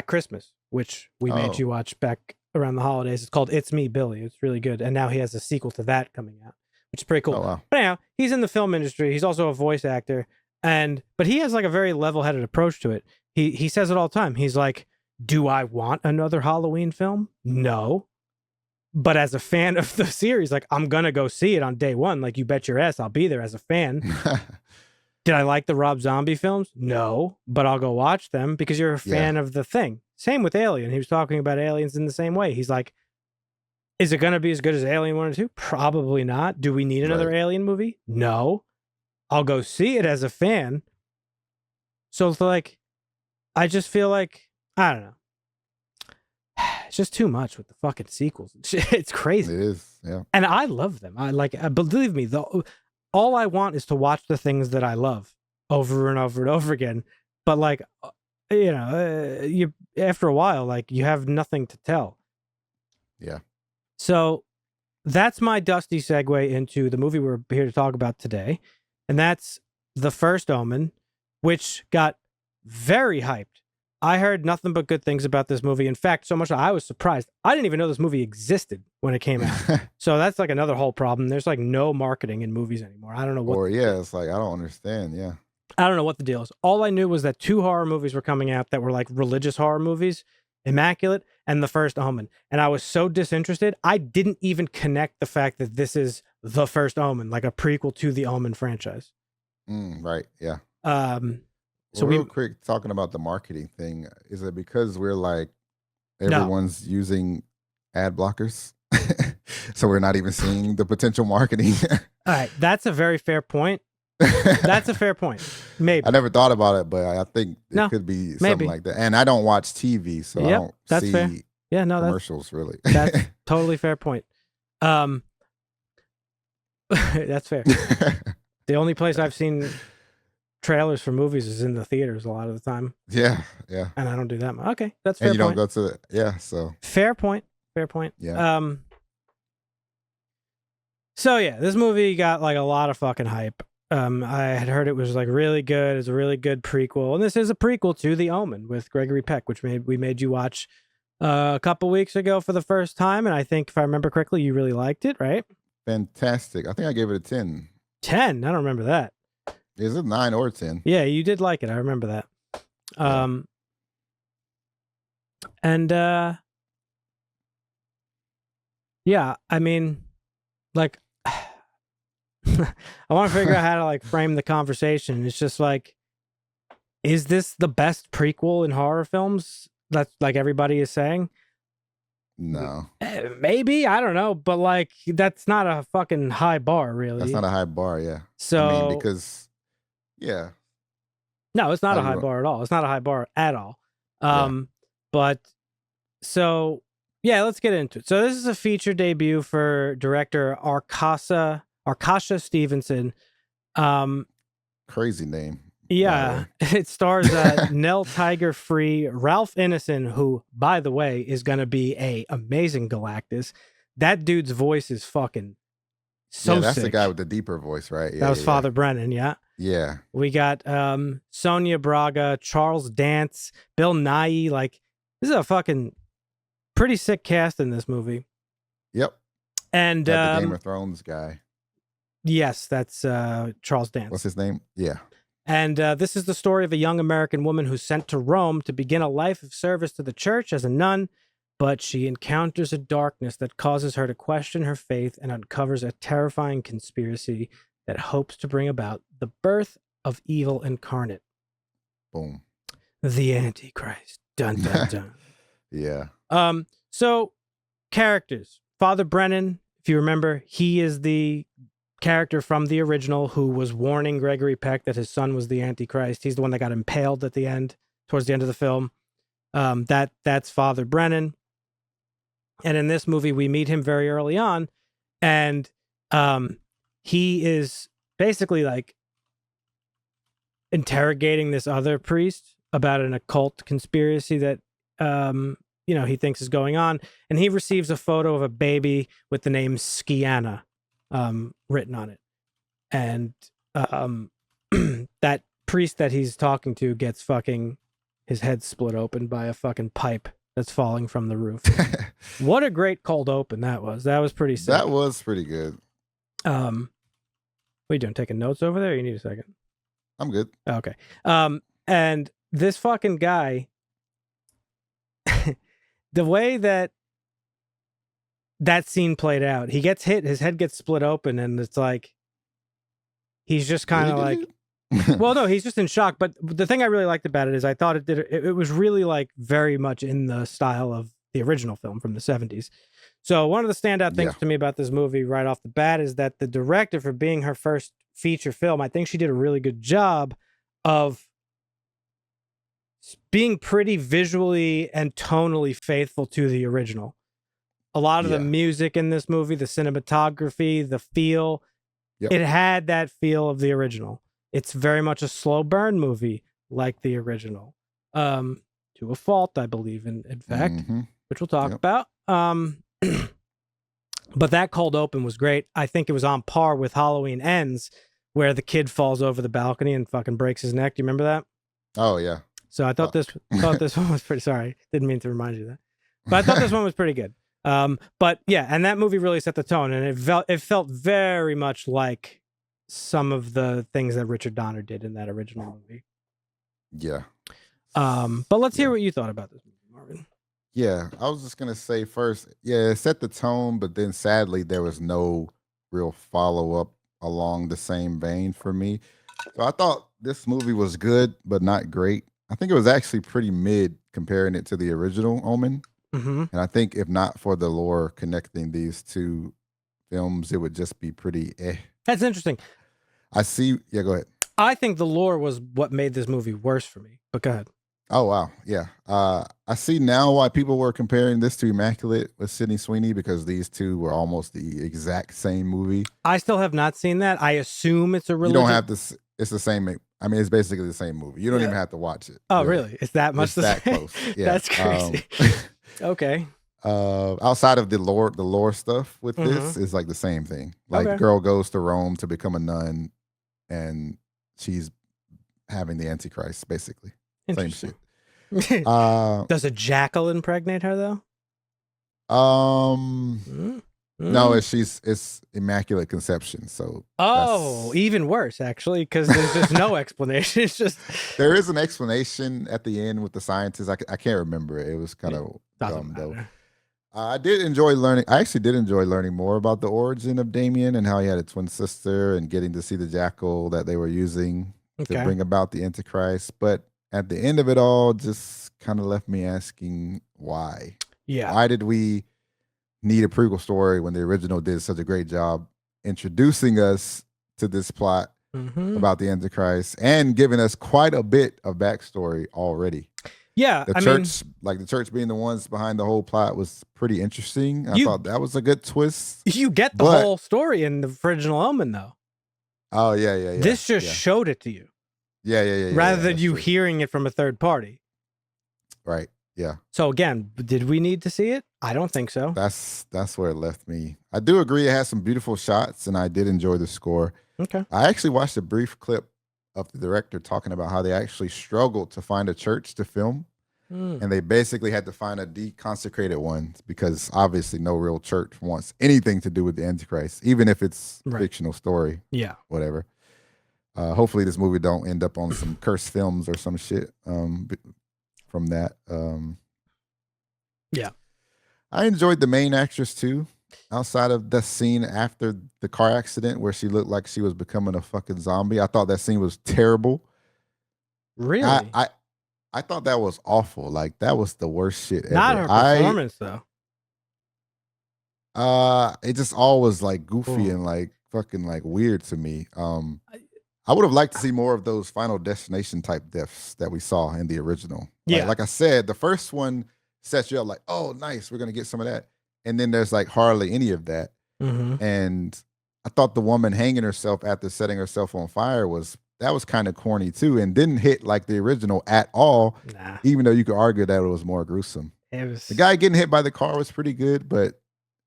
Christmas, which we made you watch back around the holidays. It's called It's Me, Billy. It's really good. And now he has a sequel to that coming out, which is pretty cool. Oh, wow. But anyhow, he's in the film industry. He's also a voice actor. But he has like a very level-headed approach to it. He says it all the time. He's like, do I want another Halloween film? No. But as a fan of the series, like, I'm going to go see it on day one. Like, you bet your ass I'll be there as a fan. Did I like the Rob Zombie films? No, but I'll go watch them because you're a fan of the thing. Same with Alien. He was talking about Aliens in the same way. He's like, is it going to be as good as Alien 1 and 2? Probably not. Do we need another Alien movie? No. I'll go see it as a fan. So it's like, I just feel like, I don't know. It's just too much with the fucking sequels. It's crazy. It is, yeah. And I love them. I like, believe me, all I want is to watch the things that I love over and over and over again. But like, you know, you after a while, like, you have nothing to tell. Yeah. So that's my dusty segue into the movie we're here to talk about today. And that's The First Omen, which got very hyped. I heard nothing but good things about this movie. In fact, so much that I was surprised. I didn't even know this movie existed when it came out. So that's like another whole problem. There's like no marketing in movies anymore. I don't know what. Or it's like, I don't understand. Yeah. I don't know what the deal is. All I knew was that 2 horror movies were coming out that were like religious horror movies, Immaculate and The First Omen. And I was so disinterested, I didn't even connect the fact that this is The First Omen, like a prequel to the Omen franchise. Right. Yeah. So real quick, talking about the marketing thing, is it because we're like, everyone's using ad blockers? So we're not even seeing the potential marketing? All right. That's a very fair point. That's a fair point. Maybe. I never thought about it, but I think it could be something like that. And I don't watch TV, so I don't see fair. Yeah, no, commercials really. That's totally fair point. That's fair. The only place I've seen trailers for movies is in the theaters a lot of the time. Yeah. And I don't do that much. Okay, that's fair. And you don't go to so fair point. Yeah. So yeah, this movie got like a lot of fucking hype. I had heard it was like really good. It's a really good prequel, and this is a prequel to The Omen with Gregory Peck, which we made you watch a couple weeks ago for the first time, and I think if I remember correctly, you really liked it, right? Fantastic. I think I gave it a 10. 10? I don't remember that. Is it 9 or 10? Yeah, you did like it. I remember that. Yeah, I mean, like, I want to figure out how to like frame the conversation. It's just like, is this the best prequel in horror films? That's like everybody is saying. No. Maybe, I don't know, but like, that's not a fucking high bar, really. That's not a high bar, yeah. So, I mean, because, no, it's not a high bar at all. It's not a high bar at all. But so, yeah, let's get into it. So this is a feature debut for director Arkasha Stevenson. Crazy name. Yeah, it stars Nell Tiger free Ralph Ineson, who, by the way, is going to be a amazing Galactus. That dude's voice is fucking so that's sick. the guy with the deeper voice, right? Yeah, that was Father Brennan, yeah. Yeah. We got Sônia Braga, Charles Dance, Bill Nighy. Like, this is a fucking pretty sick cast in this movie. Yep. And the Game of Thrones guy. Yes, that's Charles Dance. What's his name? Yeah. And this is the story of a young American woman who's sent to Rome to begin a life of service to the church as a nun, but she encounters a darkness that causes her to question her faith and uncovers a terrifying conspiracy that hopes to bring about the birth of evil incarnate. Boom. The Antichrist. Dun, dun, dun. Yeah. So, characters. Father Brennan, if you remember, he is the character from the original who was warning Gregory Peck that his son was the Antichrist. He's the one that got impaled at the end, towards the end of the film. That's Father Brennan. And in this movie, we meet him very early on, and he is basically like interrogating this other priest about an occult conspiracy that he thinks is going on, and he receives a photo of a baby with the name Skiana written on it, and that priest that he's talking to gets fucking his head split open by a fucking pipe that's falling from the roof. What a great cold open that was. That was pretty sick. That was pretty good. What are you doing? Taking notes over there? Or you need a second? I'm good. Okay. And this fucking guy, the way that scene played out, he gets hit, his head gets split open, and it's like, he's just kind of like, well, no, he's just in shock. But the thing I really liked about it is I thought it was really like very much in the style of the original film from the 70s. So one of the standout things to me about this movie right off the bat is that the director, for being her first feature film, I think she did a really good job of being pretty visually and tonally faithful to the original. A lot of the music in this movie, the cinematography, the feel, it had that feel of the original. It's very much a slow burn movie like the original, to a fault, I believe, in fact, which we'll talk about. But that cold open was great. I think it was on par with Halloween Ends, where the kid falls over the balcony and fucking breaks his neck. Do you remember that? Oh, yeah. So I thought this one was pretty, sorry, didn't mean to remind you of that. But I thought this one was pretty good. But yeah, and that movie really set the tone, and it felt very much like some of the things that Richard Donner did in that original movie. Yeah. But let's hear what you thought about this movie, Marvin. Yeah, I was just gonna say first, it set the tone, but then sadly there was no real follow-up along the same vein for me. So I thought this movie was good, but not great. I think it was actually pretty mid comparing it to the original Omen. And I think if not for the lore connecting these two films, it would just be pretty That's interesting. I see. Yeah, go ahead. I think the lore was what made this movie worse for me, but go ahead. Oh, wow. Yeah. I see now why people were comparing this to Immaculate with Sydney Sweeney, because these two were almost the exact same movie. I still have not seen that. I assume it's a religion. You don't have to. It's the same. I mean, it's basically the same movie. You don't even have to watch it. Oh, really? It's that much? It's that close. Yeah. That's crazy. Okay. Outside of the lore stuff with this is like the same thing. Like, the girl goes to Rome to become a nun, and she's having the Antichrist, basically. Same shit. Does a jackal impregnate her though? No, it's Immaculate Conception. So even worse actually, because there's just no explanation. It's just there is an explanation at the end with the scientists. I can't remember it. It was kind of dumb though. I actually did enjoy learning more about the origin of Damien and how he had a twin sister, and getting to see the jackal that they were using to bring about the Antichrist. But at the end of it all, just kind of left me asking why. Yeah. Why did we need a prequel story when the original did such a great job introducing us to this plot about the Antichrist and giving us quite a bit of backstory already? Yeah. The church being the ones behind the whole plot was pretty interesting. I thought that was a good twist. You get the whole story in the original Omen, though. Oh, yeah. This just showed it to you. Yeah. Rather than you hearing it from a third party. Right. Yeah. So again, did we need to see it? I don't think so. That's where it left me. I do agree it has some beautiful shots, and I did enjoy the score. Okay. I actually watched a brief clip of the director talking about how they actually struggled to find a church to film. And they basically had to find a deconsecrated one, because obviously no real church wants anything to do with the Antichrist, even if it's a fictional story. Yeah. Whatever. Hopefully this movie don't end up on some cursed films or some shit from that. Yeah. I enjoyed the main actress too, outside of the scene after the car accident where she looked like she was becoming a fucking zombie. I thought that scene was terrible. Really? I thought that was awful. Like that was the worst shit ever. Not her performance though. It just all was like goofy and like fucking like weird to me. I would have liked to see more of those Final Destination type deaths that we saw in the original. Yeah. Like I said, the first one sets you up like, oh, nice, we're gonna get some of that, and then there's like hardly any of that. And I thought the woman hanging herself after setting herself on fire was kind of corny too, and didn't hit like the original at all. Nah. Even though you could argue that it was more gruesome. The guy getting hit by the car was pretty good, but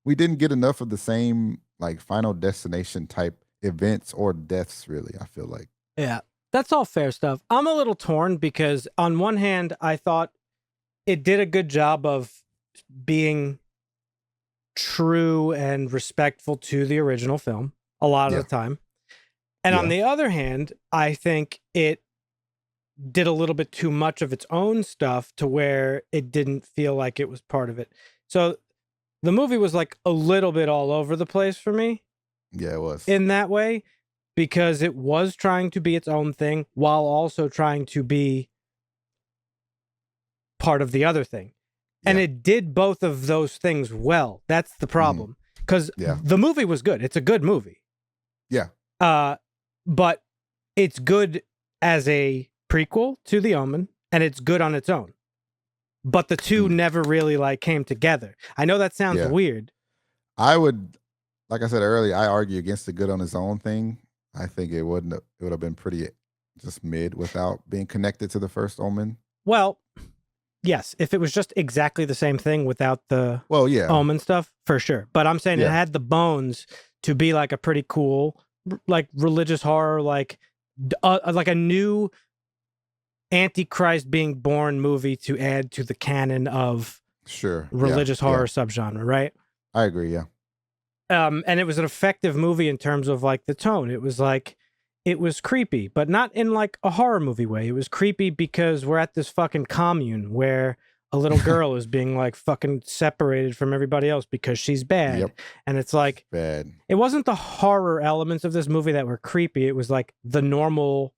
we didn't get enough of the same like Final Destination type events or deaths, really, I feel like. Yeah, that's all fair stuff. I'm a little torn because on one hand, I thought it did a good job of being true and respectful to the original film a lot of the time. And on the other hand, I think it did a little bit too much of its own stuff to where it didn't feel like it was part of it. So the movie was like a little bit all over the place for me. Yeah, it was. In that way, because it was trying to be its own thing while also trying to be part of the other thing. And it did both of those things well. That's the problem. Because the movie was good. It's a good movie. Yeah. But it's good as a prequel to The Omen, and it's good on its own. But the two never really like came together. I know that sounds weird. Like I said earlier, I argue against the good on its own thing. I think it would have been pretty just mid without being connected to the First Omen. Well, yes, if it was just exactly the same thing without the Omen stuff, for sure. But I'm saying it had the bones to be like a pretty cool, like religious horror, like a new Antichrist being born movie to add to the canon of religious horror subgenre, right? I agree, yeah. And it was an effective movie in terms of like the tone. It was like, it was creepy, but not in like a horror movie way. It was creepy because we're at this fucking commune where a little girl is being like fucking separated from everybody else because she's bad. And it's like, bad. It wasn't the horror elements of this movie that were creepy. It was like the normal,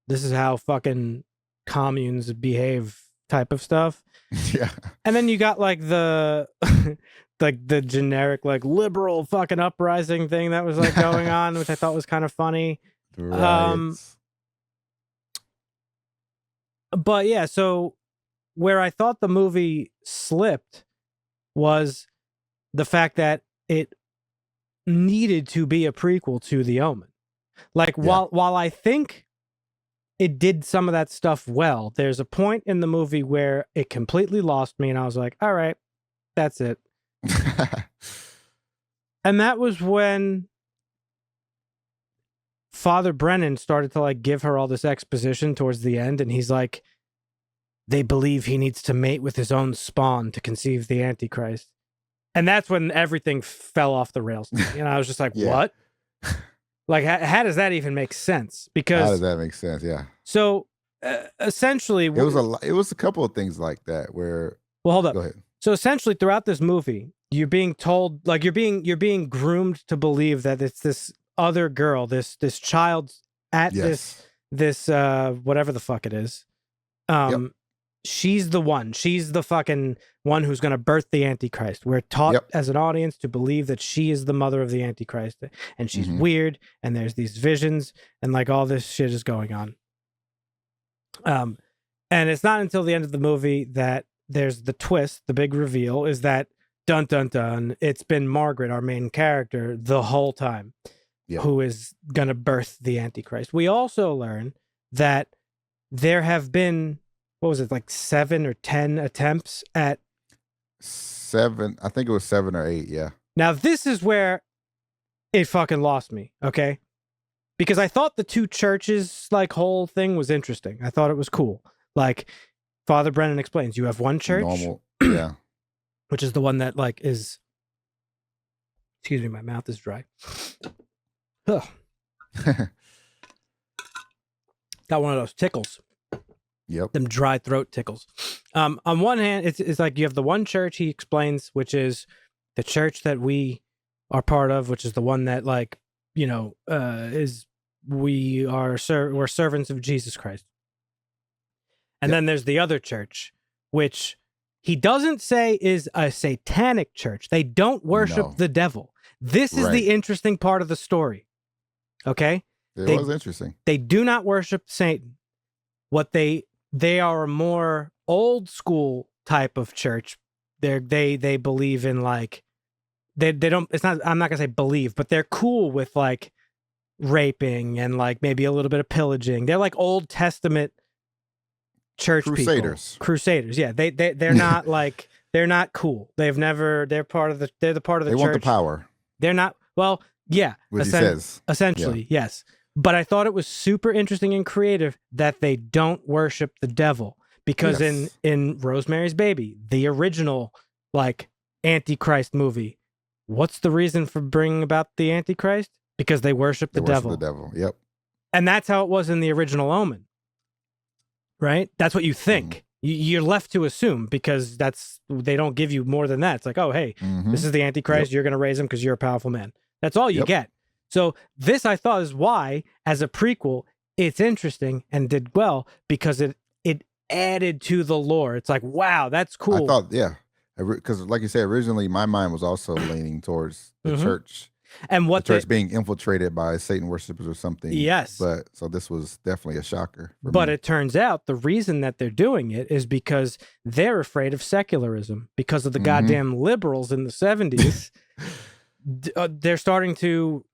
this is how fucking communes behave type of stuff. Yeah. And then you got like the like the generic like liberal fucking uprising thing that was like going on, which I thought was kind of funny. Right. But yeah, so where I thought the movie slipped was the fact that it needed to be a prequel to The Omen. Like while I think it did some of that stuff well, there's a point in the movie where it completely lost me and I was like, all right, that's it. And that was when Father Brennan started to like give her all this exposition towards the end, and he's like, they believe he needs to mate with his own spawn to conceive the Antichrist. And that's when everything fell off the rails. And I was just like, what? Like, how does that even make sense? Because how does that make sense? Yeah. So essentially, it was a couple of things like that where. Well, hold up. Go ahead. So essentially, throughout this movie, you're being told, like you're being groomed to believe that it's this other girl, this child at this whatever the fuck it is. She's the one. She's the fucking one who's going to birth the Antichrist. We're taught as an audience to believe that she is the mother of the Antichrist, and she's weird, and there's these visions, and like all this shit is going on. And it's not until the end of the movie that there's the twist, the big reveal is that dun dun dun, it's been Margaret, our main character, the whole time, who is going to birth the Antichrist. We also learn that there have been, what was it, like 7 or 10 attempts at 7. I think it was 7 or 8. Yeah. Now this is where it fucking lost me. Okay. Because I thought the two churches like whole thing was interesting. I thought it was cool. Like Father Brennan explains, you have one church, normal, which is the one that like is, excuse me, my mouth is dry. Got one of those tickles. Yep. Them dry throat tickles. On one hand, it's like you have the one church he explains, which is the church that we are part of, which is the one that, like, you know, we're servants of Jesus Christ. And then there's the other church, which he doesn't say is a satanic church. They don't worship the devil. This is the interesting part of the story. Okay? It was interesting. They do not worship Satan. What they are a more old school type of church. They believe in, like, they don't, it's not, I'm not gonna say believe, but they're cool with, like, raping and, like, maybe a little bit of pillaging. They're like Old Testament church Crusaders. Crusaders. Yeah. They're not like, they're not cool. They're the part of the church. They want the power. They're not, well, yeah. What he says. Essentially, yes. But I thought it was super interesting and creative that they don't worship the devil, because in Rosemary's Baby, the original, like, Antichrist movie, what's the reason for bringing about the Antichrist? Because they worship the devil. The devil. Yep. And that's how it was in the original Omen. Right? That's what you think. You're left to assume, because they don't give you more than that. It's like, oh, hey, this is the Antichrist. Yep. You're going to raise him because you're a powerful man. That's all you get. So this, I thought, is why, as a prequel, it's interesting and did well, because it added to the lore. It's like, wow, that's cool. I thought, because like you said, originally my mind was also leaning towards the church. And what the church being infiltrated by Satan worshippers or something. Yes. But so this was definitely a shocker. But it turns out the reason that they're doing it is because they're afraid of secularism, because of the goddamn liberals in the 70s. They're starting to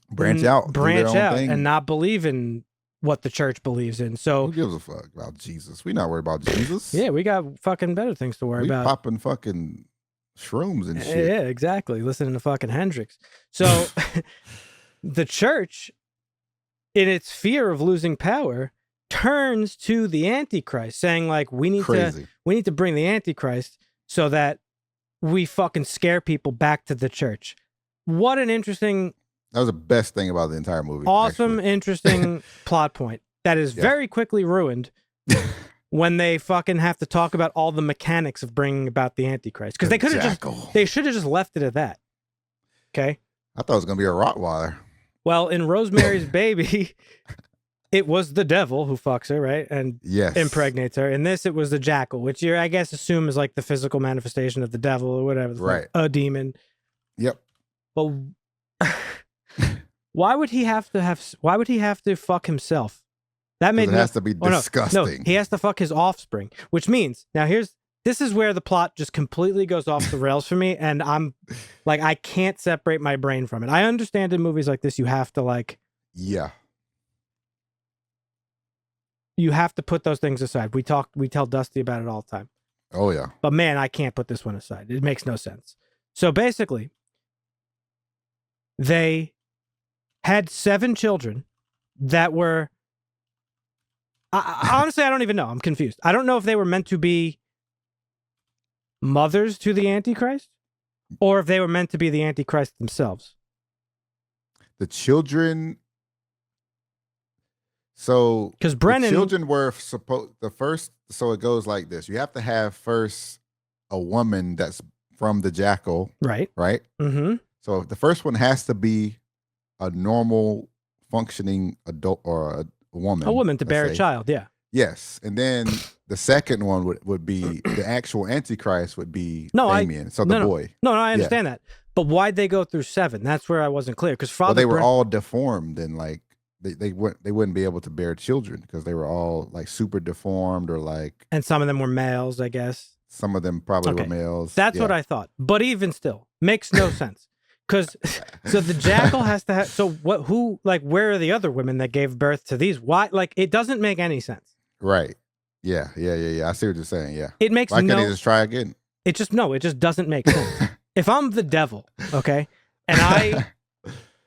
branch out and not believe in what the church believes in. So who gives a fuck about Jesus? We not worried about Jesus. Yeah, we got fucking better things to worry about. Popping fucking shrooms and shit. Yeah, exactly. Listening to fucking Hendrix. So the church, in its fear of losing power, turns to the Antichrist, saying, like, we need to bring the Antichrist so that we fucking scare people back to the church. What an interesting... That was the best thing about the entire movie. Awesome, interesting plot point that is very quickly ruined when they fucking have to talk about all the mechanics of bringing about the Antichrist. Because they should have just left it at that. Okay? I thought it was going to be a Rottweiler. Well, in Rosemary's Baby, it was the devil who fucks her, right? And impregnates her. In this, it was the jackal, which you, I guess, assume is like the physical manifestation of the devil or whatever. Right. Like a demon. Yep. But why would he have to fuck himself? That made it has to be disgusting. No, he has to fuck his offspring, which means this is where the plot just completely goes off the rails for me, and I'm like, I can't separate my brain from it. I understand in movies like this, you have to you have to put those things aside. We tell Dusty about it all the time. Oh yeah. But man, I can't put this one aside. It makes no sense. So basically, they had 7 children that were... honestly, I don't even know. I'm confused. I don't know if they were meant to be mothers to the Antichrist or if they were meant to be the Antichrist themselves. The children... So, because Brennan... the children were supposed... So it goes like this. You have to have first a woman that's from the jackal. Right. Right? Mm-hmm. So the first one has to be a normal functioning adult or a woman. A woman to bear a child, yeah. Yes. And then the second one would be the actual Antichrist would be Damien. The boy. No, I understand that. But why'd they go through 7? That's where I wasn't clear. Because they were all deformed and like they wouldn't be able to bear children because they were all like super deformed or like. And some of them were males, I guess. Some of them probably were males. That's what I thought. But even still, makes no sense. Because so the jackal has to have, so what, who, like, where are the other women that gave birth to these? Why? Like, it doesn't make any sense. Right. Yeah. I see what you're saying. Yeah. It makes Why can't he just try again? It just doesn't make sense. If I'm the devil, okay, and I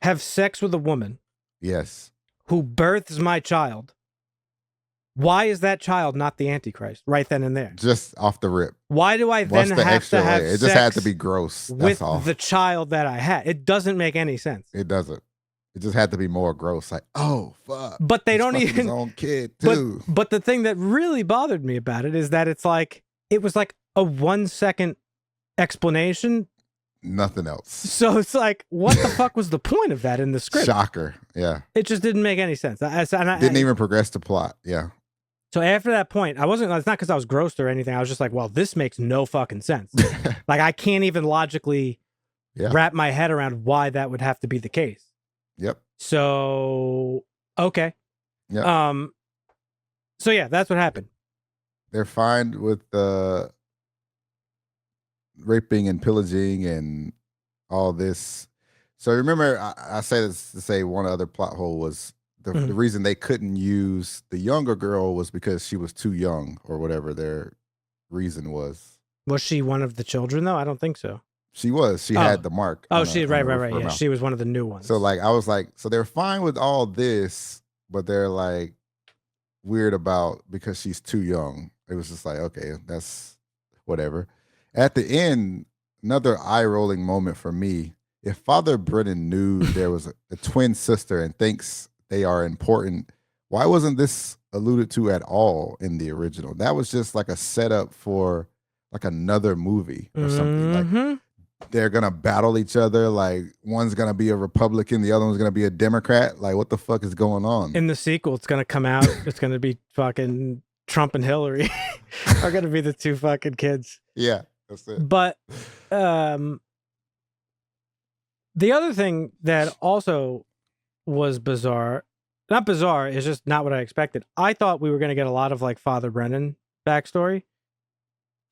have sex with a woman. Yes. Who births my child. Why is that child not the Antichrist right then and there? Just off the rip. Why do I then have to have sex? It just had to be gross. With the child that I had. It doesn't make any sense. It doesn't. It just had to be more gross. Like, oh fuck. But they He's don't fucking even his own kid too. But the thing that really bothered me about it is that it was like a 1 second explanation. Nothing else. So it's like, what the fuck was the point of that in the script? Shocker. Yeah. It just didn't make any sense. Didn't even progress the plot. Yeah. So after that point, it's not because I was grossed or anything. I was just like, well, this makes no fucking sense. Like, I can't even logically wrap my head around why that would have to be the case. Yep. So, okay. Yep. So yeah, that's what happened. They're fine with the raping and pillaging and all this. So remember, I say this to say one other plot hole was the reason they couldn't use the younger girl was because she was too young or whatever their reason was. Was she one of the children though? I don't think so. She was. She had the mark. Oh, right. Yeah, she was one of the new ones. So like, I was like, so they're fine with all this, but they're like weird about because she's too young. It was just like, okay, that's whatever. At the end, another eye-rolling moment for me. If Father Brennan knew there was a twin sister and thinks they are important, why wasn't this alluded to at all in the original? That was just like a setup for like another movie or something. Like they're gonna battle each other. Like one's gonna be a Republican, the other one's gonna be a Democrat. Like what the fuck is going on? In the sequel, it's gonna come out. It's gonna be fucking Trump and Hillary are gonna be the two fucking kids. Yeah, that's it. But the other thing that also was bizarre, not bizarre, is just not what I expected. I thought we were gonna get a lot of like Father Brennan backstory.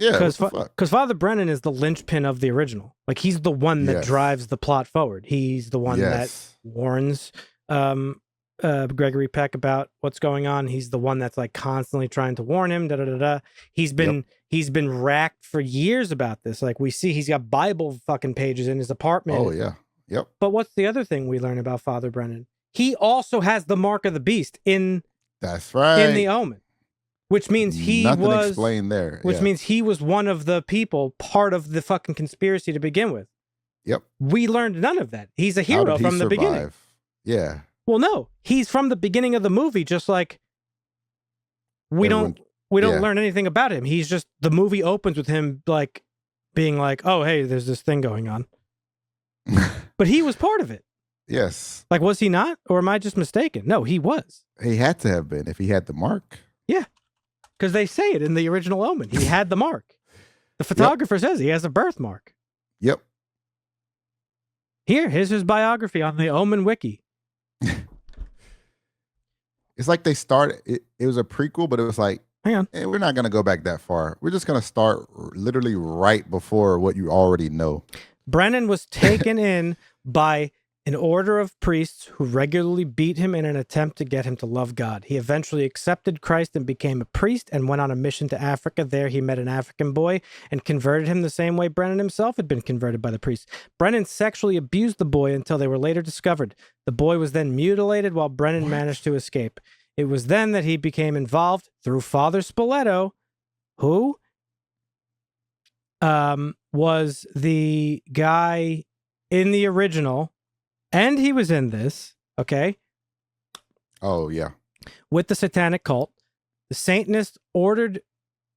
Yeah, because Father Brennan is the linchpin of the original. Like he's the one that drives the plot forward. He's the one that warns Gregory Peck about what's going on. He's the one that's like constantly trying to warn him. He's been racked for years about this. Like we see, he's got Bible fucking pages in his apartment. Oh yeah, yep. But what's the other thing we learn about Father Brennan? He also has the mark of the beast in. That's right. In the Omen. Which means Nothing explained there. Which means he was one of the people, part of the fucking conspiracy to begin with. Yep. We learned none of that. He's a hero from the beginning. Yeah. Well, no, he's from the beginning of the movie. Just like we don't learn anything about him. He's just, the movie opens with him like being like, oh hey, there's this thing going on. But he was part of it. Yes. Like, was he not, or am I just mistaken? No, he was. He had to have been if he had the mark. Yeah. Because they say it in the original Omen. He had the mark. The photographer says he has a birthmark. Yep. Here's his biography on the Omen Wiki. It's like they started, it was a prequel, but it was like, hang on. We're not going to go back that far. We're just going to start literally right before what you already know. Brennan was taken in by an order of priests who regularly beat him in an attempt to get him to love God. He eventually accepted Christ and became a priest and went on a mission to Africa. There he met an African boy and converted him the same way Brennan himself had been converted by the priests. Brennan sexually abused the boy until they were later discovered. The boy was then mutilated while Brennan managed to escape. It was then that he became involved through Father Spoleto, who was the guy in the original. And he was in this, okay? Oh, yeah. With the satanic cult. The Satanist order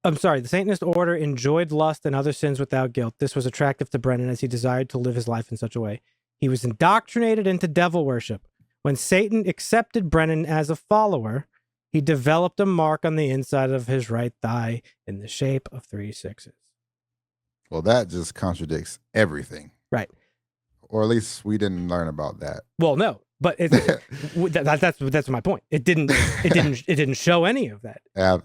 enjoyed lust and other sins without guilt. This was attractive to Brennan as he desired to live his life in such a way. He was indoctrinated into devil worship. When Satan accepted Brennan as a follower, he developed a mark on the inside of his right thigh in the shape of 3 6s. Well, that just contradicts everything. Right. Or at least we didn't learn about that. Well, no, but that's my point. It didn't show any of that.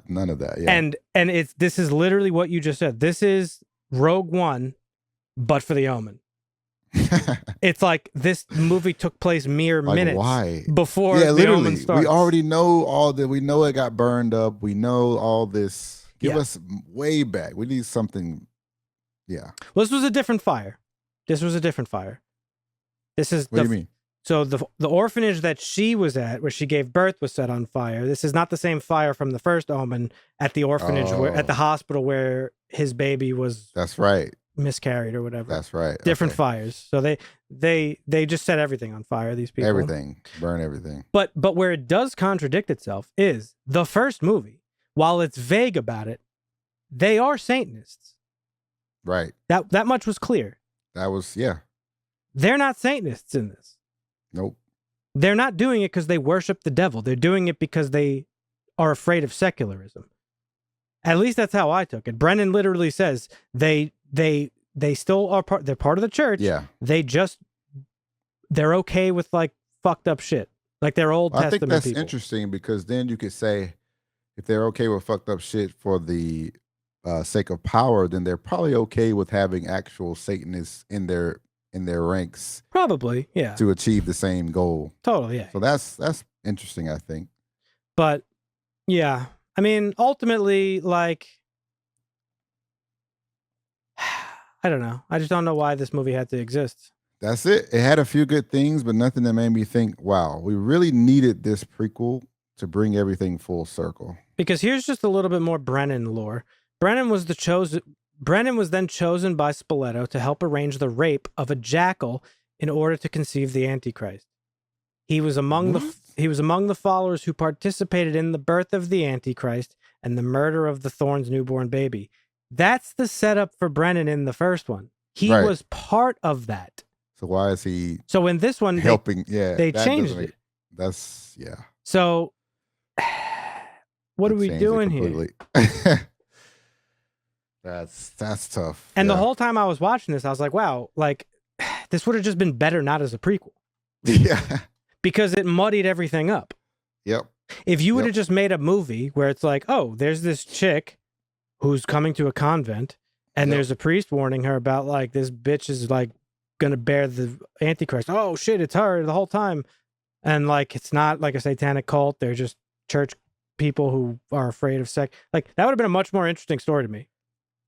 None of that. Yeah. And this is literally what you just said. This is Rogue One, but for the Omen. It's like this movie took place mere minutes before the Omen starts. We already know all that. We know it got burned up. We know all this. Give us way back. We need something. Yeah. Well, this was a different fire. This is what do you mean? So the orphanage that she was at, where she gave birth, was set on fire. This is not the same fire from the first Omen at the orphanage, at the hospital where his baby was. That's right. miscarried or whatever. That's right. Different Okay. fires. So they just set everything on fire, these people. Everything. Burn everything. But where it does contradict itself is the first movie, while it's vague about it, they are Satanists. Right. That much was clear. That was, yeah. They're not Satanists in this. Nope. They're not doing it because they worship the devil. They're doing it because they are afraid of secularism. At least that's how I took it. Brennan literally says they still are part. They're part of the church. Yeah. They're okay with like fucked up shit, like their Old I Testament think that's people. interesting because then you could say if they're okay with fucked up shit for the sake of power, then they're probably okay with having actual Satanists in their ranks Probably, yeah. to achieve the same goal. Totally, yeah. So that's interesting, I think. But yeah, I mean, ultimately, like, I don't know. I just don't know why this movie had to exist. That's it. It had a few good things, but nothing that made me think, wow, we really needed this prequel to bring everything full circle. Because here's just a little bit more Brennan lore. Brennan was then chosen by Spoleto to help arrange the rape of a jackal in order to conceive the Antichrist. He was among the followers who participated in the birth of the Antichrist and the murder of the Thorn's newborn baby. That's the setup for Brennan in the first one. He was part of that. So why is he? So in this one, helping? they changed it. That's yeah. So what are we doing here? That's tough. And the whole time I was watching this, I was like, wow, like this would have just been better not as a prequel. Yeah. Because it muddied everything up. Yep. If you would have just made a movie where it's like, oh, there's this chick who's coming to a convent and there's a priest warning her about like this bitch is like gonna bear the Antichrist. Oh shit, it's her the whole time. And like it's not like a satanic cult, they're just church people who are afraid of sex. Like that would have been a much more interesting story to me.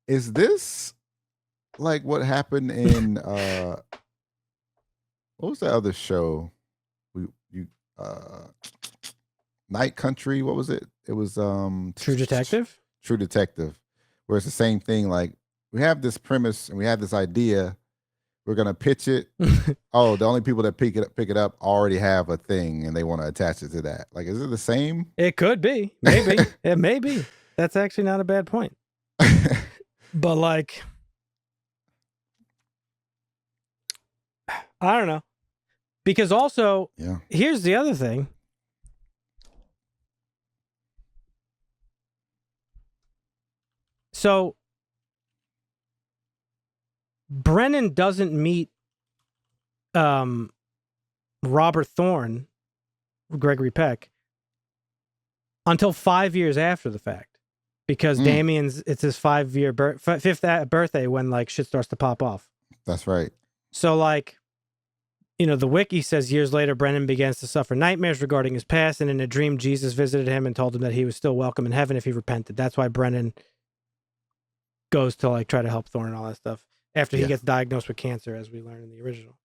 Is this like what happened in what was that other show? Night Country, what was it? It was True Detective? True Detective, where it's the same thing. Like we have this premise and we have this idea, we're gonna pitch it. Oh, the only people that pick it up already have a thing and they want to attach it to that. Like, is it the same? It could be. Maybe. It may be. That's actually not a bad point. But like I don't know. Because also, here's the other thing. So, Brennan doesn't meet Robert Thorne, Gregory Peck, until 5 years after the fact. Because Damien's, it's his 5-year fifth birthday when like shit starts to pop off. That's right. So like, you know, the wiki says years later, Brennan begins to suffer nightmares regarding his past, and in a dream, Jesus visited him and told him that he was still welcome in heaven if he repented. That's why Brennan goes to like try to help Thorne and all that stuff after he gets diagnosed with cancer, as we learned in the original.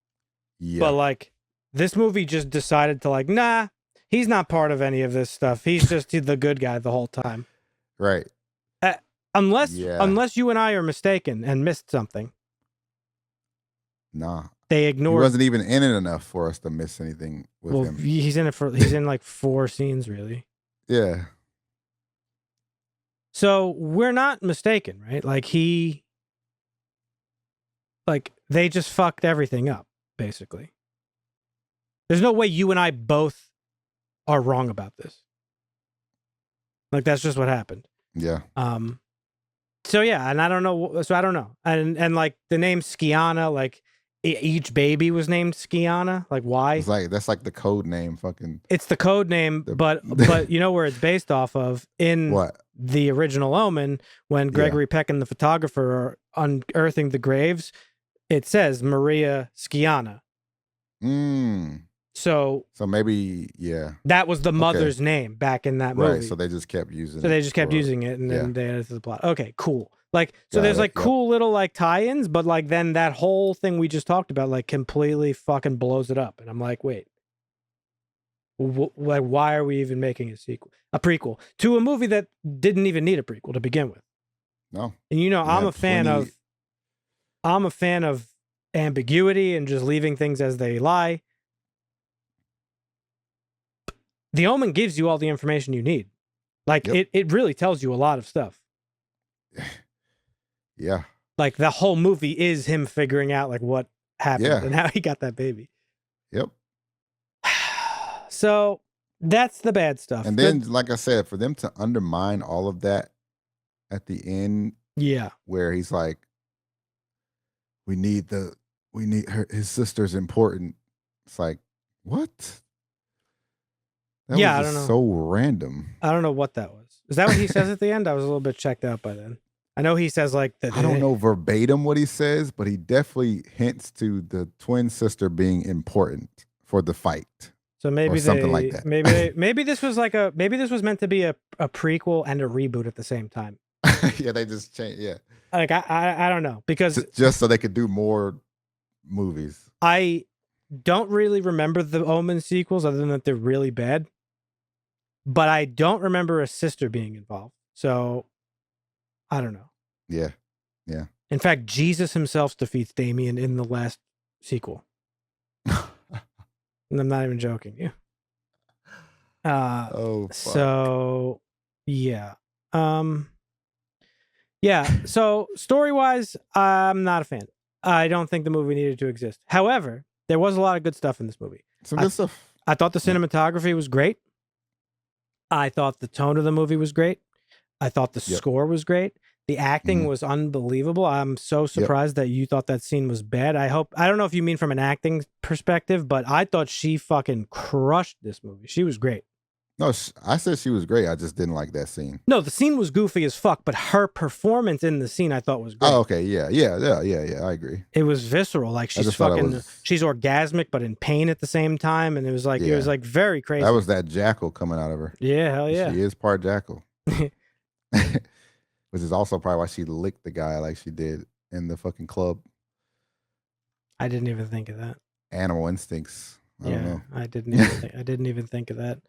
Yeah. But like, this movie just decided to like, nah, he's not part of any of this stuff. He's just the good guy the whole time. Right. Unless you and I are mistaken and missed something. Nah. They ignored. He wasn't even in it enough for us to miss anything with him. He's in like 4 scenes, really. Yeah. So we're not mistaken, right? Like they just fucked everything up, basically. There's no way you and I both are wrong about this. Like that's just what happened. Yeah. So yeah, and I don't know. So I don't know. And like the name Skiana, like each baby was named Skiana. Like why? It's like that's like the code name. Fucking. It's the code name, but you know where it's based off of in what? The original Omen, when Gregory Peck and the photographer are unearthing the graves, it says Maria Skiana. So maybe that was the mother's name back in that movie. Right. So they just kept using. So they just kept using it, and then they added to the plot. Okay, cool. Like so, there's like cool little like tie-ins, but like then that whole thing we just talked about like completely fucking blows it up, and I'm like, wait. Like, why are we even making a prequel to a movie that didn't even need a prequel to begin with? No. And you know, I'm a fan of I'm a fan of ambiguity and just leaving things as they lie. The Omen gives you all the information you need. Like, it really tells you a lot of stuff. Yeah. Like, the whole movie is him figuring out, like, what happened and how he got that baby. Yep. So, that's the bad stuff. And then, like I said, for them to undermine all of that at the end, where he's like, we need her, his sister's important. It's like, what? That was I don't know. So random. I don't know what that was. Is that what he says at the end? I was a little bit checked out by then. I know he says like that. I don't know verbatim what he says, but he definitely hints to the twin sister being important for the fight. So maybe something like that. Maybe this was meant to be a prequel and a reboot at the same time. Yeah, they just changed. Yeah, like I don't know, because just so they could do more movies. I don't really remember the Omen sequels other than that they're really bad. But I don't remember a sister being involved. So I don't know. Yeah. Yeah. In fact, Jesus himself defeats Damien in the last sequel. And I'm not even joking you. Fuck. So yeah. So story-wise, I'm not a fan. I don't think the movie needed to exist. However, there was a lot of good stuff in this movie. Some good stuff. I thought the cinematography was great. I thought the tone of the movie was great. I thought the score was great. The acting was unbelievable. I'm so surprised that you thought that scene was bad. I don't know if you mean from an acting perspective, but I thought she fucking crushed this movie. She was great. No, I said she was great. I just didn't like that scene. No, the scene was goofy as fuck, but her performance in the scene I thought was great. Oh, okay. Yeah. I agree. It was visceral. Like she's she's orgasmic, but in pain at the same time. And it was like, very crazy. That was that jackal coming out of her. Yeah, hell yeah. She is part jackal. Which is also probably why she licked the guy like she did in the fucking club. I didn't even think of that. Animal instincts. I don't know. I didn't even think of that.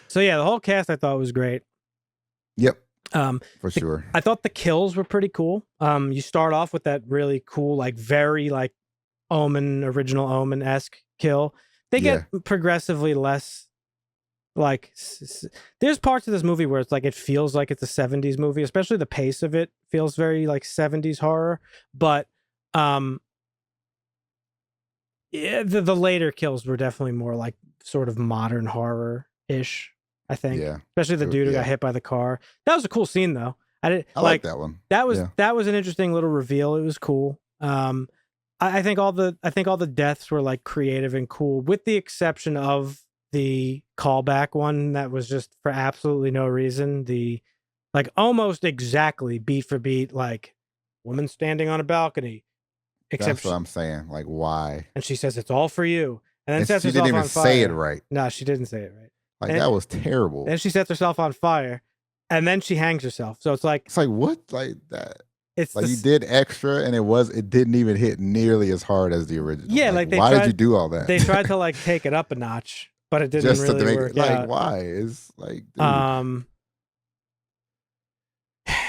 So yeah, the whole cast I thought was great. Yep. For sure. I thought the kills were pretty cool. You start off with that really cool, like very like original Omen-esque kill. They get progressively less like there's parts of this movie where it's like it feels like it's a 70s movie, especially the pace of it feels very like 70s horror, but the later kills were definitely more like sort of modern horror-ish, I think. Yeah. Especially the dude who got hit by the car. That was a cool scene though. I like that one. That was an interesting little reveal. It was cool. I think all the deaths were like creative and cool, with the exception of the callback one that was just for absolutely no reason. The like almost exactly beat for beat, like woman standing on a balcony. Except that's what I'm saying. Like, why? And she says it's all for you, and then sets she herself didn't even on fire. say it right. No, she didn't say it right. Like that was terrible. Then she sets herself on fire, and then she hangs herself. So it's like what? Like that. It's like you did extra, and it didn't even hit nearly as hard as the original. Yeah, like why did you do all that? They tried to like take it up a notch, but it didn't really work out. Why? It's like dude.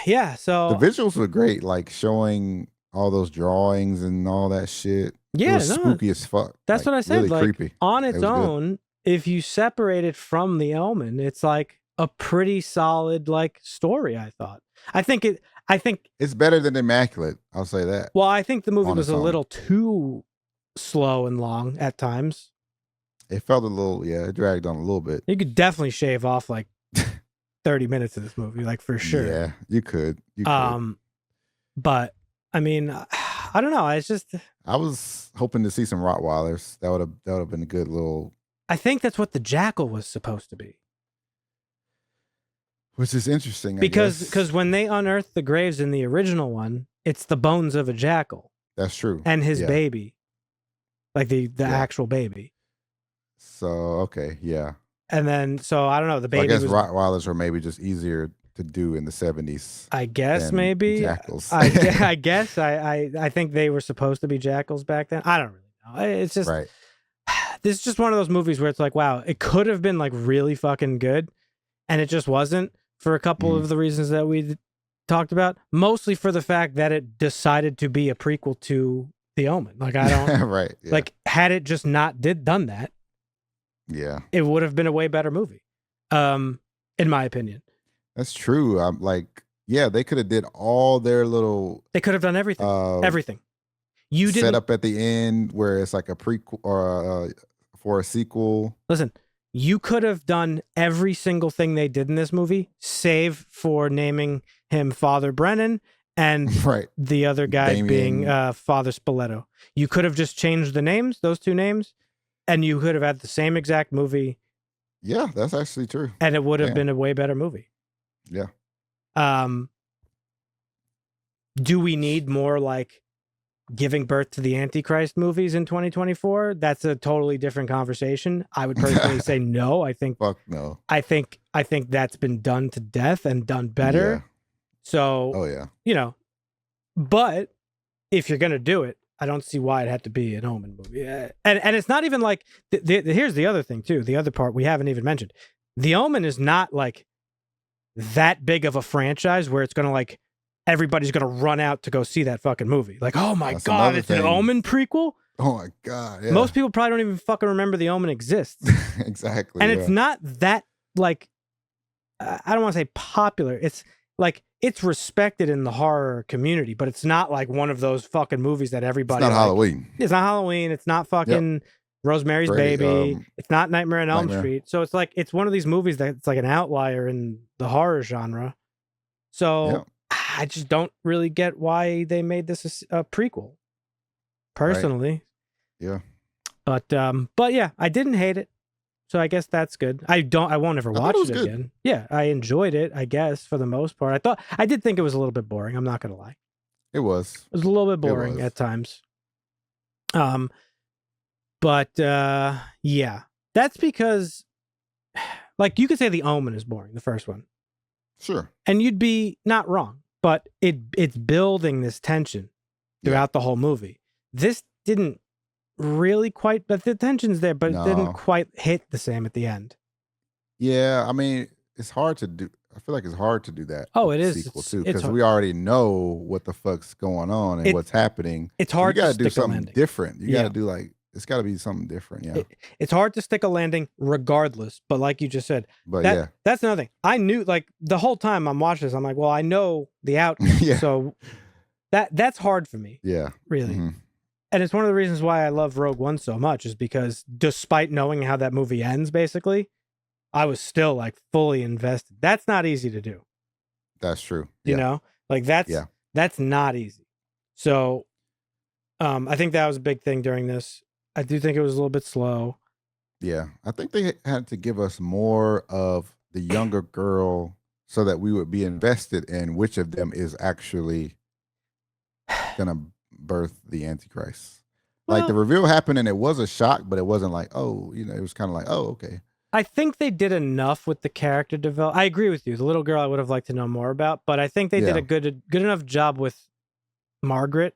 Yeah. So the visuals were great, like showing all those drawings and all that shit. Yeah, it was spooky as fuck. That's what I said. Really like creepy. On its own, if you separate it from the Omen, it's like a pretty solid like story. I thought. I think it's better than Immaculate. I'll say that. Well, I think the movie was a little too slow and long at times. It felt a little, it dragged on a little bit. You could definitely shave off like 30 minutes of this movie, like for sure. Yeah, you could. But I mean, I don't know. It's just I was hoping to see some Rottweilers. That would have been a good little. I think that's what the jackal was supposed to be. Which is interesting, because when they unearth the graves in the original one, it's the bones of a jackal. That's true. And his baby, like the actual baby. So okay, yeah. And then I don't know. The baby. I guess Rottweilers were maybe just easier to do in the 70s. I guess maybe jackals. I guess I think they were supposed to be jackals back then. I don't really know. It's just right. This is just one of those movies where it's like, wow, it could have been like really fucking good, and it just wasn't for a couple of the reasons that we talked about, mostly for the fact that it decided to be a prequel to The Omen. Like, I don't right. Yeah. like, had it just not done that, yeah, it would have been a way better movie. In my opinion. that's true. I'm like, yeah, they could have did all their little. They could have done everything. Everything. You set didn't up at the end where it's like a prequel or for a sequel. listen. You could have done every single thing they did in this movie, save for naming him Father Brennan and Right. the other guy Damien. being Father Spoleto. You could have just changed the names, those two names, and you could have had the same exact movie. Yeah, that's actually true. And it would have Damn. been a way better movie. Yeah. Do we need more like giving birth to the Antichrist movies in 2024? That's a totally different conversation. I would personally say no. I think Fuck no. I think that's been done to death and done better. Yeah. So, Oh yeah. you know, but if you're going to do it, I don't see why it had to be an Omen movie. And it's not even like, here's the other thing too. The other part we haven't even mentioned. The Omen is not like that big of a franchise where it's going to like, everybody's going to run out to go see that fucking movie. Like, oh my That's God, another it's an thing. Omen prequel? Oh my God. Yeah. Most people probably don't even fucking remember The Omen exists. exactly. And yeah. it's not that, like, I don't want to say popular. It's like, it's respected in the horror community, but it's not like one of those fucking movies that everybody. It's not like, Halloween. It's not Halloween. It's not fucking Rosemary's Freddy, Baby. It's not Nightmare on Elm Nightmare. Street. So it's like, it's one of these movies that's like an outlier in the horror genre. So Yeah. I just don't really get why they made this a prequel, personally. Yeah. But yeah, I didn't hate it, so I guess that's good. I won't ever thought watch it was it good. again. Yeah, I enjoyed it, I guess, for the most part. I did think it was a little bit boring. I'm not gonna lie, It was. it was a little bit boring was. at times. But yeah, that's because, like, you could say The Omen is boring, the first one, Sure. and you'd be not wrong. But it's building this tension throughout the whole movie. This didn't really quite, but the tension's there, but it didn't No. quite hit the same at the end. Yeah. I mean, it's hard to do. I feel like it's hard to do that. Oh, with it the is. sequel It's- too, it's because hard. we already know what the fuck's going on and what's happening. It's So hard you to gotta do stick a something landing. different. You Yeah. gotta do like it's gotta be something different. Yeah. It's hard to stick a landing regardless, but like you just said, But that's another thing. I knew, like, the whole time I'm watching this, I'm like, well, I know the outcome. Yeah. So that's hard for me, yeah. really. Mhm. And it's one of the reasons why I love Rogue One so much, is because despite knowing how that movie ends, basically, I was still like fully invested. That's not easy to do. That's true. You Yeah. know, like that's not easy. So I think that was a big thing during this. I do think it was a little bit slow. Yeah. I think they had to give us more of the younger girl so that we would be invested in which of them is actually gonna birth the Antichrist. Like the Well- reveal happened and it was a shock, but it wasn't like, oh, it was kind of like, oh, okay. I think they did enough with the character development. I agree with you. The little girl I would have liked to know more about, but I think they did Yeah. a good enough job with Margaret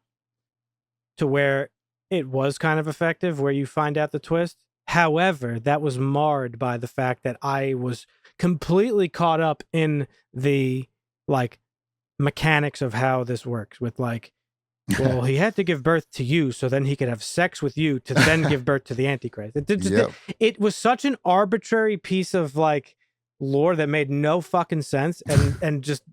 to where it was kind of effective, where you find out the twist. However, that was marred by the fact that I was completely caught up in the like mechanics of how this works with like, well, he had to give birth to you so then he could have sex with you to then give birth to the Antichrist. Yep. It was such an arbitrary piece of like lore that made no fucking sense, and just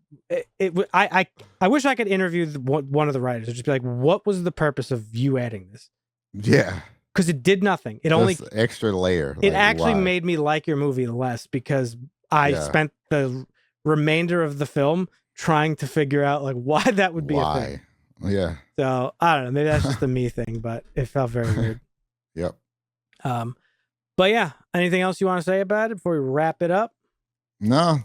I wish I could interview one of the writers and just be like, what was the purpose of you adding this? Yeah. Because it did nothing. It only Just extra layer. it like, actually why? made me like your movie less because I Yeah. spent the remainder of the film trying to figure out like why that would be a thing. why. Yeah. So I don't know. Maybe that's just a me thing, but it felt very weird. Yep. But yeah, anything else you want to say about it before we wrap it up? No.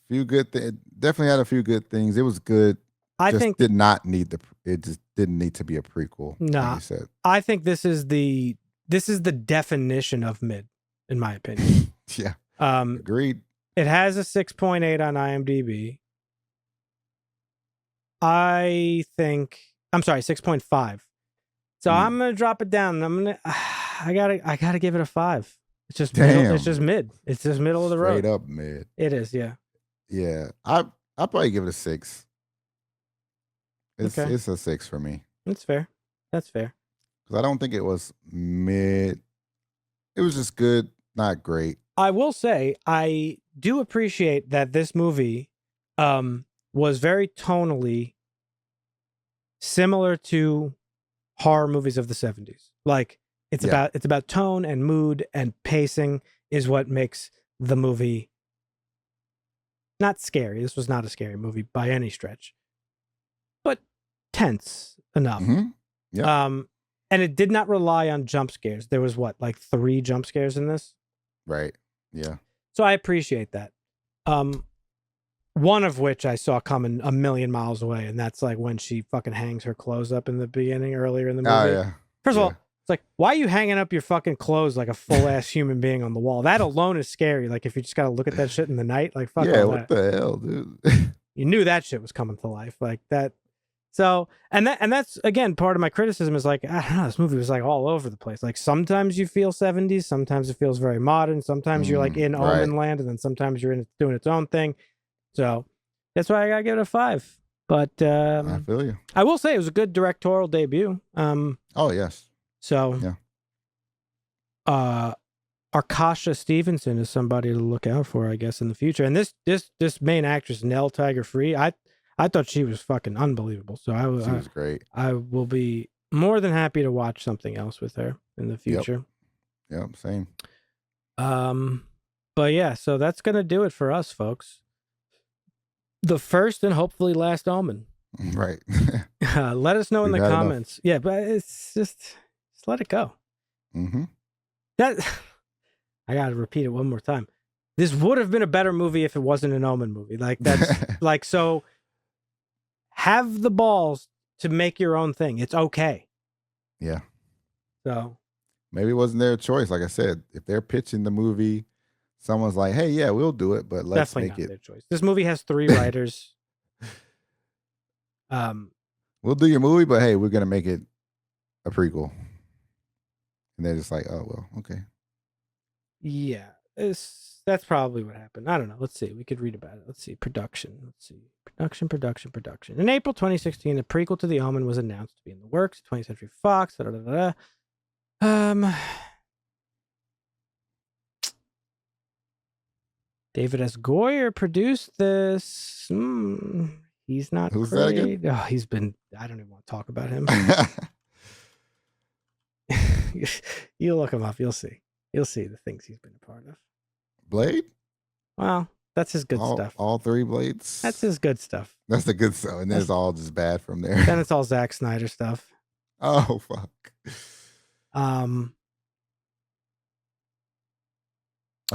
Few good things. Definitely had a few good things. It was good. I just think did not need it just didn't need to be a prequel. Nah. Like you said. I think this is the definition of mid, in my opinion. Yeah. Um, Agreed. it has a 6.8 on IMDb. I think I'm sorry, 6.5. So I'm gonna drop it down. I gotta give it a 5. It's just middle, Damn. it's just mid. It's just middle of the road. Straight up mid. It is, yeah. Yeah. I I'll probably give it a 6. Okay. It's a 6 for me. That's fair. That's fair. Because I don't think it was mid. It was just good, not great. I will say I do appreciate that this movie was very tonally similar to horror movies of the 70s. Like it's about tone and mood and pacing is what makes the movie not scary. This was not a scary movie by any stretch, but tense enough. Mm-hmm. Yeah. And it did not rely on jump scares. There was what, like 3 jump scares in this? Right. Yeah. So I appreciate that. One of which I saw coming a million miles away, and that's like when she fucking hangs her clothes up in the beginning earlier in the movie. Oh, yeah. First of all, it's like, why are you hanging up your fucking clothes like a full ass human being on the wall? That alone is scary. Like if you just gotta look at that shit in the night, like fuck all what that. the hell, dude? You knew that shit was coming to life like that. So, and that's again part of my criticism is like, I don't know, this movie was like all over the place. Like sometimes you feel 70s, sometimes it feels very modern, sometimes you're like in Omen land, and then sometimes you're doing its own thing. So that's why I gotta give it a 5. But I feel you. I will say it was a good directorial debut. Oh yes. So yeah. Arkasha Stevenson is somebody to look out for, I guess, in the future. And this main actress, Nell Tiger, I thought she was fucking unbelievable. So she was great. I will be more than happy to watch something else with her in the future. Yep, same. But yeah, so that's gonna do it for us, folks. The first and hopefully last Omen. Right. Let us know in the comments. Yeah, but it's just let it go. Mm-hmm. That I gotta repeat it one more time. This would have been a better movie if it wasn't an Omen movie. Like that's like, so have the balls to make your own thing. It's okay. Yeah. So maybe it wasn't their choice. Like I said, if they're pitching the movie, someone's like, "Hey, yeah, we'll do it, but let's definitely make not it." Their choice. This movie has 3 writers. We'll do your movie, but hey, we're gonna make it a prequel. And they're just like, "Oh well, okay." Yeah, that's probably what happened. I don't know. Let's see. We could read about it. Let's see. Production. Let's see. Production. In April 2016, a prequel to The Omen was announced to be in the works. 20th Century Fox. David S. Goyer produced this. He's not Who's great. that again? Oh, he's been. I don't even want to talk about him. You look him up. You'll see. You'll see the things he's been a part of. Blade? Well, that's his good stuff. All 3 Blades? That's his good stuff. That's the good stuff. And then it's all just bad from there. Then it's all Zack Snyder stuff. Oh, fuck. Oh,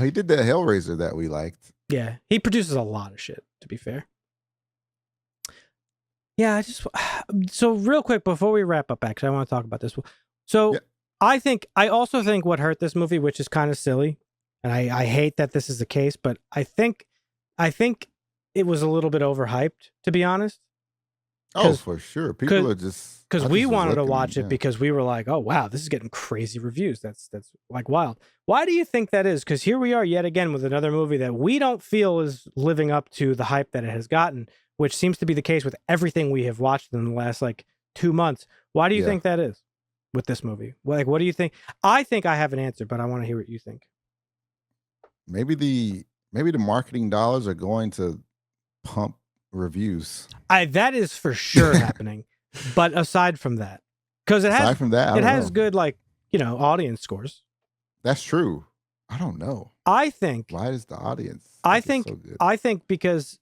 he did the Hellraiser that we liked. Yeah. He produces a lot of shit, to be fair. Yeah, so real quick before we wrap up, actually, I want to talk about this. So I also think what hurt this movie, which is kind of silly, and I hate that this is the case, but I think it was a little bit overhyped, to be honest. Oh, for sure. People are just because we wanted to watch it because we were like, oh wow, this is getting crazy reviews. That's like wild. Why do you think that is? Because here we are yet again with another movie that we don't feel is living up to the hype that it has gotten, which seems to be the case with everything we have watched in the last like 2 months. Why do you think that is with this movie? Like, what do you think? I think I have an answer, but I want to hear what you think. Maybe the marketing dollars are going to pump reviews. That is for sure happening. But aside from that, because it has good, like, audience scores. That's true. I don't know. I think why is the audience? I think so good? I think because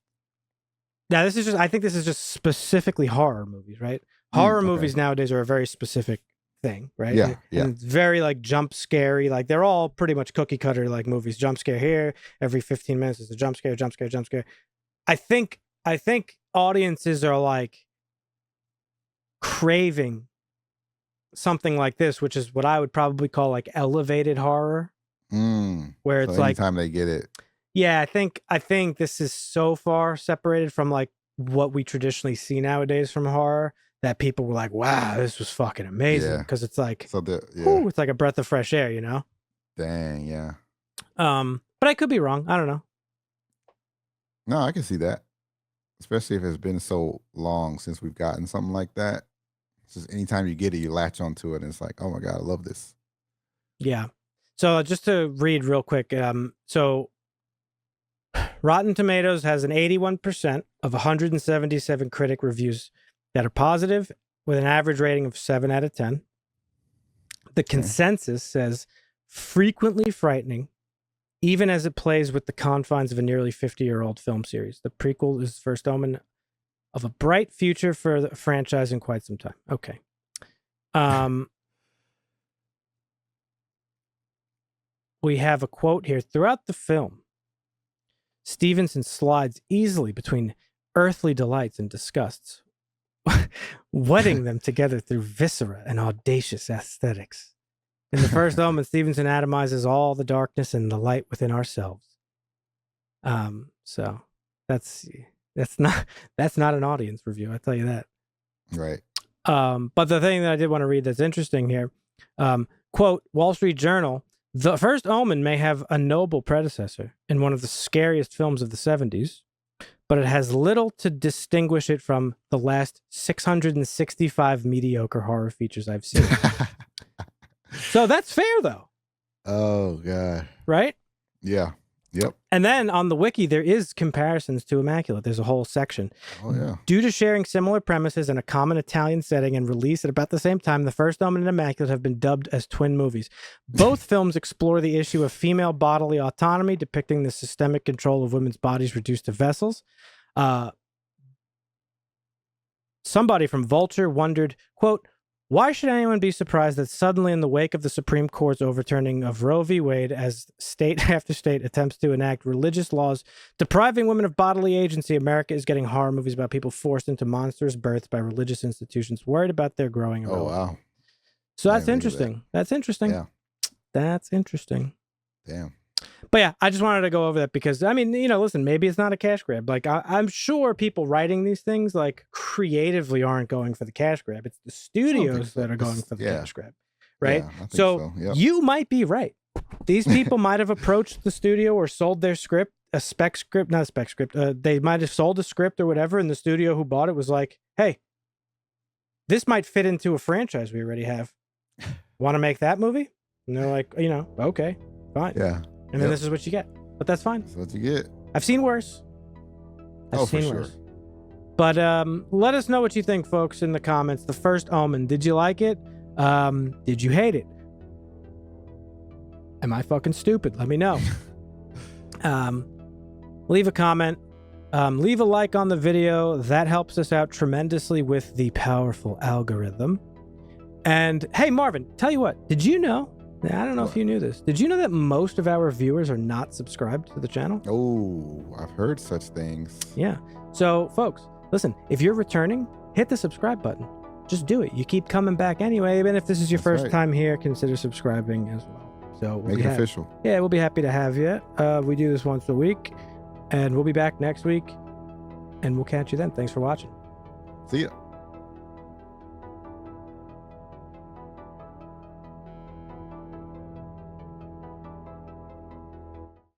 now I think this is just specifically horror movies, right? Horror movies nowadays are a very specific thing, right? Yeah, and it's very like jump scary. Like they're all pretty much cookie cutter like movies. Jump scare here every 15 minutes is a jump scare. I think audiences are like craving something like this, which is what I would probably call like elevated horror, where it's like anytime they get it. Yeah, I think this is so far separated from like what we traditionally see nowadays from horror that people were like, "Wow, this was fucking amazing," because it's like, it's like a breath of fresh air, Dang, yeah. But I could be wrong. I don't know. No, I can see that. especially if it's been so long since we've gotten something like that. It's just anytime you get it, you latch onto it, and it's like, oh my god, I love this. Yeah. So just to read real quick, so Rotten Tomatoes has an 81% of 177 critic reviews that are positive, with an average rating of 7 out of 10. The consensus says frequently frightening, even as it plays with the confines of a nearly 50-year-old film series. The prequel is First Omen of a bright future for the franchise in quite some time. Okay. We have a quote here. Throughout the film, Stevenson slides easily between earthly delights and disgusts, wedding them together through viscera and audacious aesthetics. In the First Omen, Stevenson atomizes all the darkness and the light within ourselves. So that's not an audience review, I tell you that. Right. But the thing that I did want to read that's interesting here, quote, Wall Street Journal, the First Omen may have a noble predecessor in one of the scariest films of the 70s, but it has little to distinguish it from the last 665 mediocre horror features I've seen. So that's fair, though. Oh, God. Right? Yeah. Yep. And then on the wiki, there is comparisons to Immaculate. There's a whole section. Oh, yeah. Due to sharing similar premises and a common Italian setting and release at about the same time, The First Omen and Immaculate have been dubbed as twin movies. Both films explore the issue of female bodily autonomy, depicting the systemic control of women's bodies reduced to vessels. Somebody from Vulture wondered, quote, why should anyone be surprised that suddenly in the wake of the Supreme Court's overturning of Roe v. Wade, as state after state attempts to enact religious laws depriving women of bodily agency, America is getting horror movies about people forced into monstrous births by religious institutions worried about their growing irrelevance. Oh, wow. So that's interesting. That's interesting. Yeah. That's interesting. Damn. But yeah, I just wanted to go over that because, I mean, you know, listen, maybe it's not a cash grab. Like, I'm sure people writing these things, like, creatively aren't going for the cash grab. It's the studios that are going for the cash grab, right? Yeah, so yep. You might be right. These people might have approached the studio or sold their script, not a spec script. They might have sold a script or whatever, and the studio who bought it was like, hey, this might fit into a franchise we already have. Want to make that movie? And they're like, you know, okay, fine. Yeah. And then this is what you get. But that's fine. That's what you get. I've seen worse. For sure. But let us know what you think, folks, in the comments. The First Omen. Did you like it? Did you hate it? Am I fucking stupid? Let me know. Leave a comment. Leave a like on the video. That helps us out tremendously with the powerful algorithm. And hey, Marvin, tell you what. Did you know? I don't know if you knew this. Did you know that most of our viewers are not subscribed to the channel? Oh, I've heard such things. Yeah. So, folks, listen, if you're returning, hit the subscribe button. Just do it. You keep coming back anyway. Even if this is your first time here, consider subscribing as well. So Make it official. Yeah, we'll be happy to have you. We do this once a week, and we'll be back next week, and we'll catch you then. Thanks for watching. See ya.